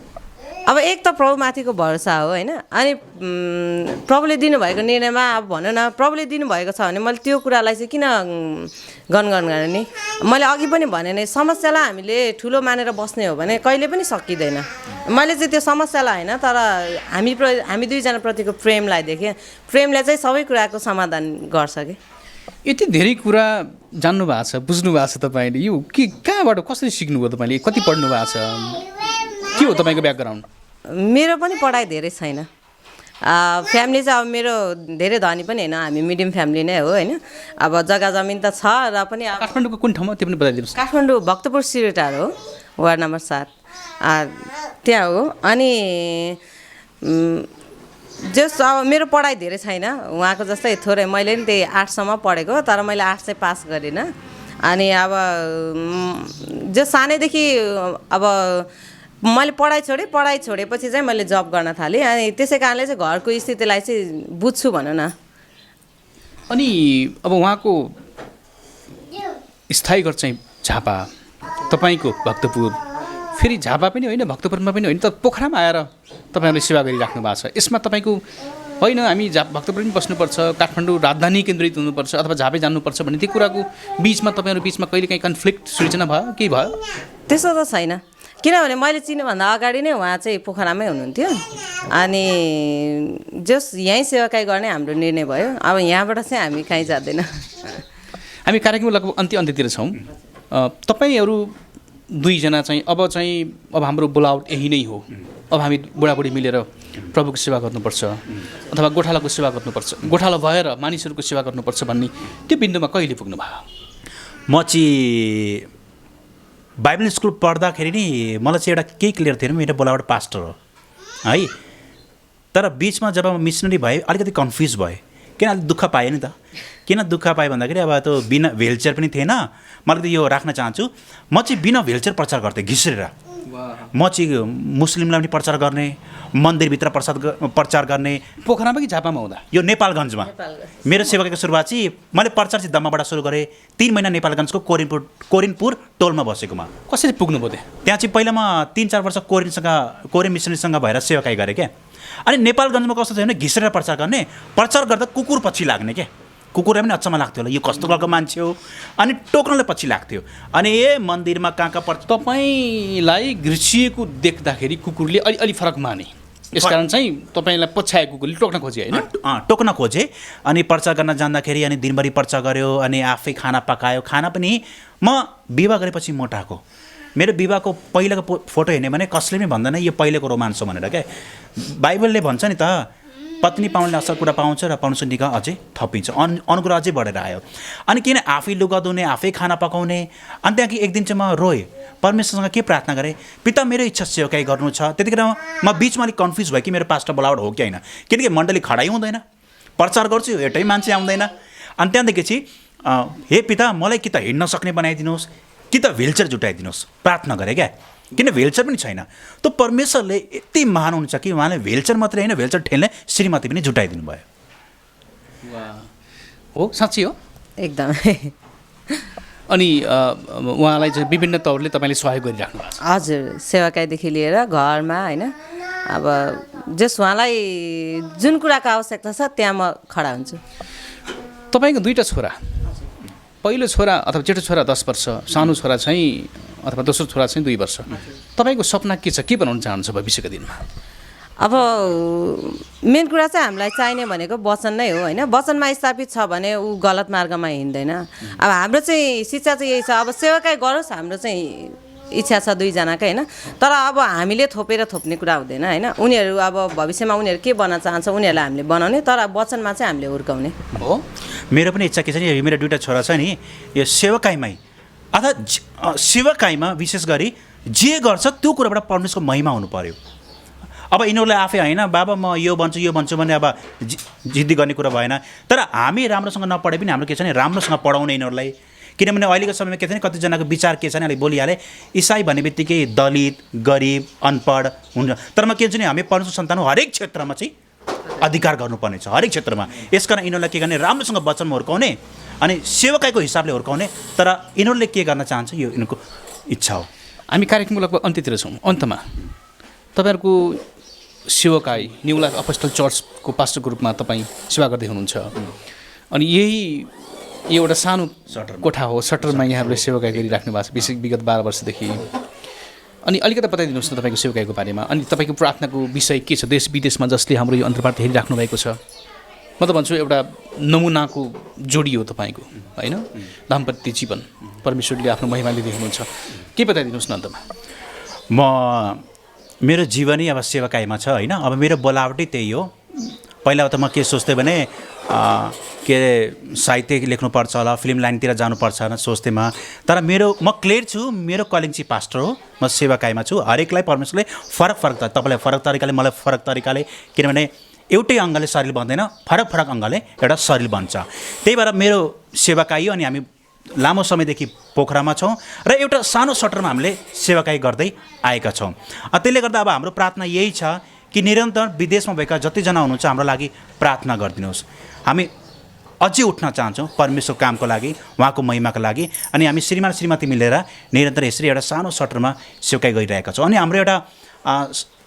अब एक त प्रभुमाथिको भरोसा हो होइन। अनि प्रभुले दिनुभएको निर्णयमा अब भनौँ न, प्रभुले दिनुभएको छ भने मैले त्यो कुरालाई चाहिँ किन गनगन गर्ने नि? मैले अघि पनि भने नै, समस्यालाई हामीले ठुलो मानेर बस्ने हो भने कहिले पनि सकिँदैन। मैले चाहिँ त्यो समस्यालाई होइन, तर हामी दुईजनाप्रतिको प्रेमलाई देखेँ। प्रेमले चाहिँ सबै कुराको समाधान गर्छ कि। यति धेरै कुरा जान्नु भएको छ, बुझ्नु भएको छ तपाईँले, यो के कहाँबाट कसरी सिक्नुभयो तपाईँले, कति पढ्नु भएको छ, के हो तपाईँको ब्याकग्राउन्ड? मेरो पनि पढाइ धेरै छैन। फ्यामिली चाहिँ अब मेरो धेरै धनी पनि होइन, हामी मिडियम फ्यामिली नै हो होइन। अब जग्गा जमिन त छ र पनि अब काठमाडौँको कुन ठाउँमा त्यो पनि बताइदिनुहोस्। काठमाडौँ भक्तपुर सिरेटार हो, वार्ड नम्बर 7 त्यहाँ हो। अनि जस अब मेरो पढाइ धेरै छैन, उहाँको जस्तै थोरै, मैले पनि त्यही 8सम्म पढेको, तर मैले 8 चाहिँ पास गरिनँ। अनि अब जो सानैदेखि अब मैले पढाइ छोडेपछि चाहिँ मैले जब गर्न थालेँ। अनि त्यसै कारणले चाहिँ घरको स्थितिलाई चाहिँ बुझ्छु भनौँ न। अनि अब उहाँको स्थायी घर चाहिँ झापा, तपाईँको भक्तपुर, फेरि झापा पनि होइन भक्तपुरमा पनि होइन, त पोखरामा आएर तपाईँहरूले सेवा गरिराख्नु भएको छ। यसमा तपाईँको होइन हामी भक्तपुर पनि बस्नुपर्छ, काठमाडौँ राजधानी केन्द्रित हुनुपर्छ अथवा झापै जानुपर्छ भन्ने त्यो कुराको बिचमा तपाईँहरू बिचमा कहिले काहीँ कन्फ्लिक्ट सृजना भयो, केही भयो? त्यस्तो त छैन, किनभने मैले चिन्नुभन्दा अगाडि नै उहाँ चाहिँ पोखरामै हुनुहुन्थ्यो। अनि जस यहीँ सेवाकाई गर्ने हाम्रो निर्णय भयो। अब यहाँबाट चाहिँ हामी कहीँ जाँदैन। हामी कार्यक्रम लगभग अन्त्यतिर छौँ। तपाईँहरू दुईजना चाहिँ अब हाम्रो बोलावट यही नै हो, अब हामी बुढाबुढी मिलेर प्रभुको सेवा गर्नुपर्छ अथवा गोठालाको सेवा गर्नुपर्छ, गोठाला भएर मानिसहरूको सेवा गर्नुपर्छ भन्ने त्यो बिन्दुमा कहिले पुग्नु भयो? म चाहिँ बाइबल स्कुल पढ्दाखेरि नि मलाई चाहिँ एउटा केही क्लियर थिएन, मेरो बोलावट पास्टर हो है। तर बिचमा जब म मिसनरी भएँ अलिकति कन्फ्युज भएँ, किन अलिक दुःख पाएँ नि त। किन दुःख पाएँ भन्दाखेरि अब त्यो बिना व्हिलचेयर पनि थिएन। मैले त यो राख्न चाहन्छु, म चाहिँ बिना व्हिलचेयर प्रचार गर्थेँ घिस्रेर। म चाहिँ मुस्लिमलाई पनि प्रचार गर्ने, मन्दिरभित्र प्रचार गर्ने। पोखरामा कि झापामा हुँदा? यो नेपालगञ्जमा मेरो सेवाको सुरुवात चाहिँ मैले प्रचार चाहिँ दम्माबाट सुरु गरेँ। 3 महिना नेपालगञ्जको कोरिनपुर टोलमा बसेकोमा। कसरी पुग्नुभयो त्यहाँ चाहिँ पहिला म 3-4 वर्ष कोरिन मिसनरीसँग भएर सेवाकाई गरेँ क्या। अनि नेपालगञ्जमा कस्तो थियो भने घिस्रेर प्रचार गर्ने, प्रचार गर्दा कुकुर पछि लाग्ने क्या। कुकुरलाई पनि अचम्म लाग्थ्यो होला, यो कस्तो खालको मान्छे हो, अनि टोक्नलाई पछि लाग्थ्यो। अनि मन्दिरमा कहाँ तपाईँलाई घिर्सिएको देख्दाखेरि कुकुरले अलि फरक माने, यसकारण चाहिँ तपाईँलाई पछ्याए कुकुरले टोक्न खोजे होइन? टोक्न खोजे। अनि प्रचार गर्न जाँदाखेरि अनि दिनभरि प्रचार गऱ्यो, अनि आफै खाना पकायो। खाना पनि म विवाह गरेपछि मोटाएको। मेरो विवाहको पहिलाको फोटो हेर्ने भने कसले पनि भन्दैन यो पहिलेको रोमान्स हो भनेर क्या। बाइबलले भन्छ नि त, पत्नी पाउनेले असल कुरा पाउँछ र पाउनु निका अझै थपिन्छ, अनुग्रह अझै बढेर आयो। अनि किन आफै लुगा धुने, आफै खाना पकाउने। अनि त्यहाँ एक दिन चाहिँ म रोएँ, परमेश्वरसँग के प्रार्थना गरेँ, पिता मेरो इच्छा सेवाकाई गर्नु छ। त्यतिखेर म बिचमा अलिक कन्फ्युज भयो कि मेरो पास्टर बोलावट हो कि होइन, किनकि मण्डली खडाइ हुँदैन, प्रचार गर्छु एउटै मान्छे आउँदैन। अनि त्यहाँदेखि चाहिँ हे पिता मलाई कि त हिँड्न सक्ने बनाइदिनुहोस् कि त व्हिलचेयर जुटाइदिनुहोस् प्रार्थना गरेँ क्या। किन व्हिलचेयर पनि छैन। त परमेश्वरले यति महान हुन्छ कि उहाँले व्हिलचेयर मात्रै होइन, व्हिलचेयर ठेल्ने श्रीमती पनि जुटाइदिनु भयो। हो, साँच्ची हो एकदमै। अनि उहाँलाई चाहिँ विभिन्न तौरले तपाईँले सहयोग गरिराख्नु भएको छ? हजुर, सेवाकाईदेखि लिएर घरमा होइन, अब जस उहाँलाई जुन कुराको आवश्यकता छ त्यहाँ म खडा हुन्छु। तपाईँको 2टा छोरा, पहिलो छोरा अथवा जेठो छोरा 10 वर्ष, सानो छोरा चाहिँ अथवा दोस्रो छोरा चाहिँ 2 वर्ष। तपाईँको सपना के छ, के बनाउन चाहनुहुन्छ भविष्यको दिनमा? अब मेन कुरा चाहिँ हामीलाई चाहिने भनेको वचन नै हो होइन। वचनमा स्थापित छ भने ऊ गलत मार्गमा हिँड्दैन। अब हाम्रो चाहिँ शिक्षा चाहिँ यही छ, अब सेवाकाई गरोस् हाम्रो चाहिँ इच्छा छ दुईजनाकै होइन। तर अब हामीले थोप्ने कुरा हुँदैन होइन। उनीहरू अब भविष्यमा उनीहरू के बन्न चाहन्छ उनीहरूलाई हामीले बनाउने, तर वचनमा चाहिँ हामीले हुर्काउने हो। मेरो पनि इच्छा के छ नि, मेरो 2टा छोरा छ नि, यो सेवाकाईमै अर्थात् सेवाकाईमा विशेष गरी जे गर्छ त्यो कुराबाट परमेश्वरको महिमा हुनु पर्यो। अब यिनीहरूलाई आफै होइन बाबा म यो भन्छु भने अब जिद्दी गर्ने कुरा भएन। तर हामी राम्रोसँग नपढे पनि हाम्रो के छ नि, राम्रोसँग पढाउने यिनीहरूलाई। किनभने अहिलेको समयमा के छ नि, कतिजनाको विचार के छ नि, अहिले बोलिहालेँ इसाई भन्ने बित्तिकै दलित, गरिब, अनपढ हुन्छ। तर म के भन्छु नि, हामी परमेश्वर सन्तान हो, हरेक क्षेत्रमा चाहिँ अधिकार गर्नुपर्ने छ, हरेक क्षेत्रमा। यसकारण यिनीहरूलाई के गर्ने, राम्रोसँग वचनमा हुर्काउने अनि सेवाकाईको हिसाबले हुर्काउने। तर यिनीहरूले के गर्न चाहन्छ यो यिनीहरूको इच्छा हो। हामी कार्यक्रमको लगभग अन्त्यतिर छौँ। अन्तमा तपाईँहरूको सेवाकाई न्यू लाइफ अपोस्टल चर्चको पास्टरको रूपमा तपाईँ सेवा गर्दै हुनुहुन्छ। अनि यही एउटा सानो कोठा हो, सटरमा यहाँहरूले सेवाकाई गरिराख्नु भएको छ विगत 12 वर्षदेखि। अनि अलिकति बताइदिनुहोस् न तपाईँको सेवाकाईको बारेमा। अनि तपाईँको प्रार्थनाको विषय के छ देश विदेशमा, जसले हाम्रो यो अन्तर्वार्ता हेरिराख्नु भएको छ? म त भन्छु एउटा नमुनाको जोडी हो तपाईँको होइन, दाम्पत्य जीवन परमेश्वरले आफ्नो महिमाले देख्नुहुन्छ। के बताइदिनुहोस् न अन्तमा। मेरो जीवनै अब सेवाकाईमा छ होइन। अब मेरो बोलावटै त्यही हो। पहिला त म के सोच्थेँ भने के अरे साहित्य लेख्नुपर्छ होला, फिल्म लाइनतिर जानुपर्छ भनेर सोच्थेँ म। तर म क्लियर छु, मेरो कलिङ चाहिँ पास्टर हो, म सेवाकाईमा छु। हरेकलाई परमेश्वरले फरक फरक तपाईँलाई फरक तरिकाले, मलाई फरक तरिकाले, किनभने एउटै अङ्गले शरीर बन्दैन, फरक फरक अङ्गले एउटा शरीर बन्छ। त्यही भएर मेरो सेवाकाई हो। अनि हामी लामो समयदेखि पोखरामा छौँ र एउटा सानो सटरमा हामीले सेवाकाई गर्दै आएका छौँ। त्यसले गर्दा अब हाम्रो प्रार्थना यही छ कि निरन्तर विदेशमा भएका जतिजना हुनुहुन्छ हाम्रो लागि प्रार्थना गरिदिनुहोस्। हामी अझै उठ्न चाहन्छौँ परमेश्वर कामको लागि, उहाँको महिमाको लागि। अनि हामी श्रीमान श्रीमती मिलेर निरन्तर यसरी एउटा सानो सटरमा सेवाकाई गरिरहेका छौँ। अनि हाम्रो एउटा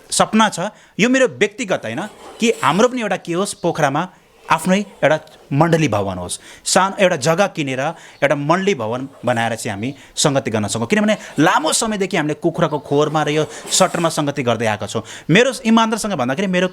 सपना छ, यो मेरो व्यक्तिगत होइन, कि हाम्रो पनि एउटा के होस्, पोखरामा आफ्नै एउटा मण्डली भवन होस्। सानो एउटा जग्गा किनेर एउटा मण्डली भवन बनाएर चाहिँ हामी सङ्गति गर्न सकौँ। किनभने लामो समयदेखि हामीले कुखुराको खोरमा र यो सटरमा सङ्गति गर्दै आएका छौँ। मेरो इमानदारसँग भन्दाखेरि मेरो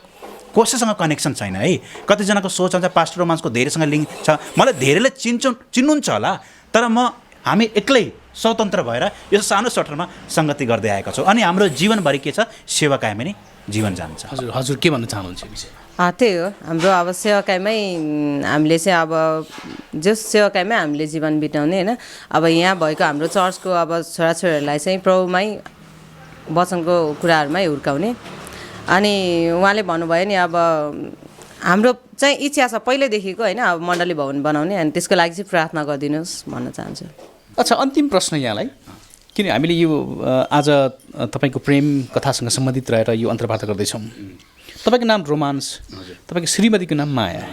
कसैसँग कनेक्सन छैन है। कतिजनाको सोच हुन्छ पास्टर रोमान्सको धेरैसँग लिङ्क छ, मलाई धेरैले चिन्नुहुन्छ होला, तर हामी एक्लै स्वतन्त्र भएर यो सानो सटरमा सङ्गति गर्दै आएका छौँ। अनि हाम्रो जीवनभरि के छ, सेवाकाईमा नै जीवन जान्छ। हजुर के भन्न चाहनुहुन्छ विषय? त्यही हो हाम्रो अब सेवाकाईमै हामीले चाहिँ अब जस सेवाकाईमै हामीले जीवन बिताउने होइन। अब यहाँ भएको हाम्रो चर्चको अब छोराछोरीहरूलाई चाहिँ प्रभुमै वचनको कुराहरूमै हुर्काउने। अनि उहाँले भन्नुभयो नि अब हाम्रो चाहिँ इच्छा छ पहिल्यैदेखिको होइन, अब मण्डली भवन बनाउने। अनि त्यसको लागि चाहिँ प्रार्थना गरिदिनुहोस् भन्न चाहन्छु। अच्छा, अन्तिम प्रश्न यहाँलाई, किन हामीले यो आज तपाईँको प्रेम कथासँग सम्बन्धित रहेर यो अन्तर्वार्ता गर्दैछौँ। तपाईँको नाम रोमान्स, तपाईँको श्रीमतीको नाम माया।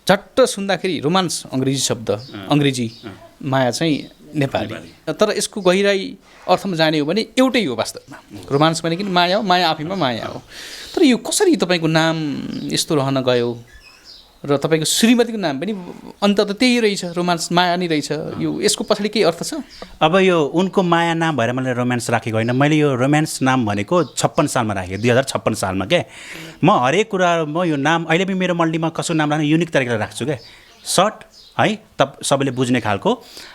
झट्ट सुन्दाखेरि रोमान्स अङ्ग्रेजी शब्द, अङ्ग्रेजी, माया चाहिँ नेपाली। तर यसको गहिराई अर्थमा जाने हो भने एउटै हो वास्तवमा। रोमान्स भने कि माया हो, माया आफैमा माया हो। तर यो कसरी तपाईँको नाम यस्तो रहन गयो र तपाईँको श्रीमतीको नाम पनि अन्तत त्यही रहेछ, रोमान्स माया नै रहेछ, यो यसको पछाडि केही अर्थ छ? अब यो उनको माया नाम भएर मैले रोमान्स राखेको होइन। मैले यो रोमान्स नाम भनेको 56 सालमा राखेँ, 2056 सालमा क्या। म हरेक कुरा यो नाम अहिले पनि मेरो मण्डलीमा कसो नाम राख्ने युनिक तरिकाले राख्छु क्या, सर्ट है, सबैले बुझ्ने खालको।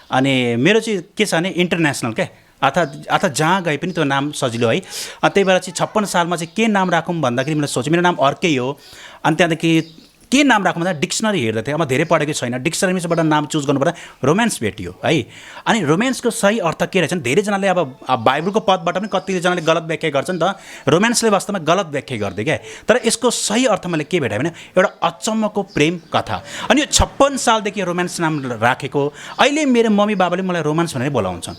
अनि मेरो चाहिँ के छ भने इन्टरनेसनल क्या, अर्थात् जहाँ गए पनि त्यो नाम सजिलो है। त्यही भएर चाहिँ 56 सालमा चाहिँ के नाम राखौँ भन्दाखेरि मैले सोचेँ मेरो नाम अर्कै हो। अनि त्यहाँदेखि के नाम राखौँ भन्दा डिक्सनरी हेर्दै थिएँ, अब धेरै पढेको छैन, डिक्सनरीबाट नाम चुज गर्नुपर्दा रोमान्स भेटियो है। अनि रोमान्सको सही अर्थ के रहेछ भने धेरैजनाले अब बाइबलको पदबाट पनि कतिजनाले गलत व्याख्या गर्छ नि त, रोमान्सले वास्तवमा गलत व्याख्या गर्दै क्या। तर यसको सही अर्थ मैले के भेटाएँ भने एउटा अचम्मको प्रेम कथा। अनि यो 56 सालदेखि रोमान्स नाम राखेको। अहिले मेरो मम्मी बाबाले मलाई रोमान्स भनेर बोलाउँछन्,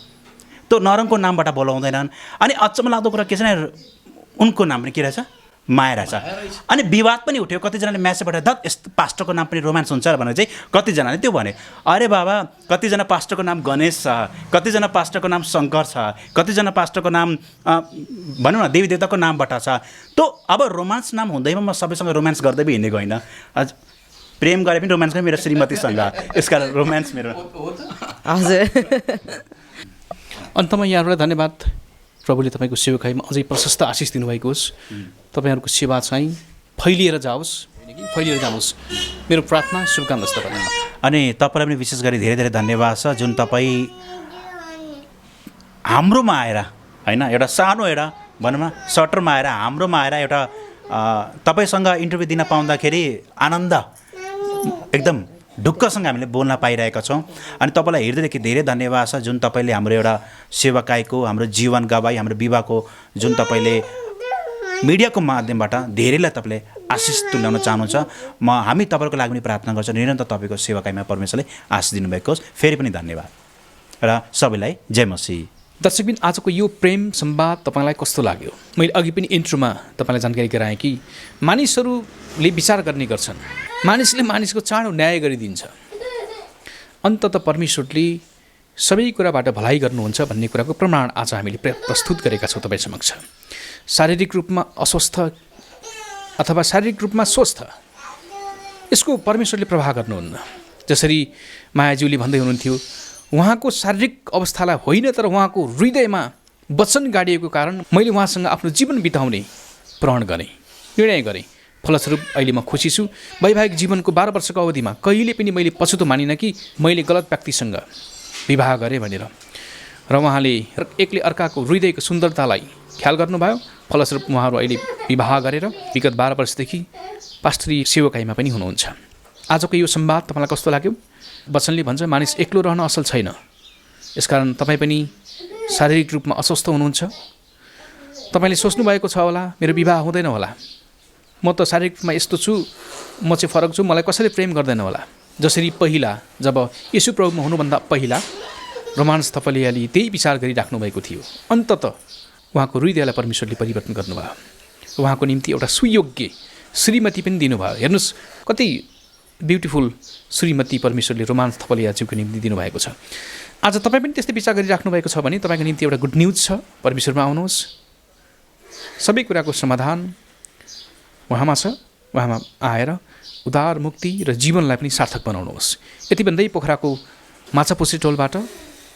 त्यो नरमको नामबाट बोलाउँदैनन्। अनि अचम्म लाग्दो कुरा के छ भने उनको नाम पनि के रहेछ, माया रहेछ। अनि विवाद पनि उठ्यो, कतिजनाले म्यासेज पठाए धत यस्तो पास्टरको नाम पनि रोमान्स हुन्छ भनेर चाहिँ कतिजनाले त्यो भने। अरे बाबा, कतिजना पास्टरको नाम गणेश छ, कतिजना पास्टरको नाम शङ्कर छ, कतिजना पास्टरको नाम भनौँ न देवी देवताको नामबाट छ। त्यो अब रोमान्स नाम हुँदैमा म सबैसँग रोमान्स गर्दै पनि हिँडेको होइन। प्रेम गरे पनि रोमान्स मेरो श्रीमतीसँग, यसकारण रोमान्स मेरो। हजुर। अन्तमा यहाँहरूलाई धन्यवाद। प्रभुले तपाईँको सेवाकाईमा अझै प्रशस्त आशिष दिनुभएको होस्। तपाईँहरूको सेवा चाहिँ फैलिएर जाओस्, फैलिएर जानुहोस्, मेरो प्रार्थना शुभकामना छ तपाईँलाई। अनि तपाईँलाई पनि विशेष गरी धेरै धेरै धन्यवाद छ, जुन तपाईँ हाम्रोमा आएर होइन, एउटा सानो एउटा भनौँ न सटरमा आएर हाम्रोमा आएर एउटा तपाईँसँग इन्टरभ्यू दिन पाउँदाखेरि आनन्द एकदम ढुक्कसँग हामीले बोल्न पाइरहेका छौँ। अनि तपाईँलाई हृदयदेखि धेरै धन्यवाद छ, जुन तपाईँले हाम्रो एउटा सेवाकाईको, हाम्रो जीवन गवाई, हाम्रो विवाहको जुन तपाईँले मिडियाको माध्यमबाट धेरैलाई तपाईँले आशिष तुल्याउन चाहनुहुन्छ। हामी तपाईँको लागि पनि प्रार्थना गर्छौँ, निरन्तर तपाईँको सेवाकाईमा परमेश्वरले आशिष दिनुभएको होस्। फेरि पनि धन्यवाद र सबैलाई जय मसीह। दर्शकबिन, आजको यो प्रेम संवाद तपाईँलाई कस्तो लाग्यो? मैले अघि पनि इन्ट्रोमा तपाईँलाई जानकारी गराएँ कि मानिसहरूले विचार गर्ने गर्छन्, मानिसले मानिसको चाँडो न्याय गरिदिन्छ, अन्तत परमेश्वरले सबै कुराबाट भलाइ गर्नुहुन्छ भन्ने कुराको प्रमाण आज हामीले प्रस्तुत गरेका छौँ तपाईँ समक्ष। शारीरिक रूपमा अस्वस्थ अथवा शारीरिक रूपमा स्वस्थ, यसको परमेश्वरले प्रभाव गर्नुहुन्न। जसरी मायाज्यूले भन्दै हुनुहुन्थ्यो, उहाँको शारीरिक अवस्थालाई होइन तर उहाँको हृदयमा वचन गाडिएको कारण मैले उहाँसँग आफ्नो जीवन बिताउने प्रण गरेँ, निर्णय गरेँ फलस्वरूप अहिले म खुसी छु। वैवाहिक जीवनको 12 वर्षको अवधिमा कहिले पनि मैले पछुतो मानिनँ कि मैले गलत व्यक्तिसँग विवाह गरेँ भनेर। र उहाँले एकले अर्काको हृदयको सुन्दरतालाई ख्याल गर्नुभयो। फलस्वरूप उहाँहरू अहिले विवाह गरेर विगत 12 वर्षदेखि पास्टरी सेवकाईमा पनि हुनुहुन्छ। आजको यो संवाद तपाईँलाई कस्तो लाग्यो? वचनले भन्छ मानिस एक्लो रहन असल छैन। यसकारण तपाईँ पनि शारीरिक रूपमा अस्वस्थ हुनुहुन्छ। तपाईँले सोच्नुभएको छ होला मेरो विवाह हुँदैन होला, म त शारीरिक रूपमा यस्तो छु, म चाहिँ फरक छु, मलाई कसैले प्रेम गर्दैन होला। जसरी पहिला जब येशू प्रभुमा हुनुभन्दा पहिला रोमान्स थपलियाले त्यही विचार गरिराख्नु भएको थियो, अन्ततः उहाँको हृदयलाई परमेश्वरले परिवर्तन गर्नुभयो। उहाँको निम्ति एउटा सुयोग्य श्रीमती पनि दिनुभयो। हेर्नुहोस् कति ब्युटिफुल श्रीमती परमेश्वरले रोमान्स थपलियाज्यूको निम्ति दिनुभएको छ। आज तपाईँ पनि त्यस्तै विचार गरिराख्नु भएको छ भने तपाईँको निम्ति एउटा गुड न्युज छ। परमेश्वरमा आउनुहोस्, सबै कुराको समाधान उहाँमा छ। उहाँमा आएर उद्धार, मुक्ति र जीवनलाई पनि सार्थक बनाउनुहोस्। यति भन्दै पोखराको माछापुछ्रे टोलबाट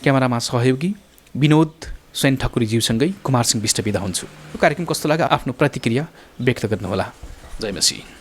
क्यामेरामा सहयोगी विनोद स्वयं ठकुरीज्यूसँगै कुमार सिंह विष्ट बिदा हुन्छु। यो कार्यक्रम कस्तो लाग्यो आफ्नो प्रतिक्रिया व्यक्त गर्नुहोला। जय मसीह।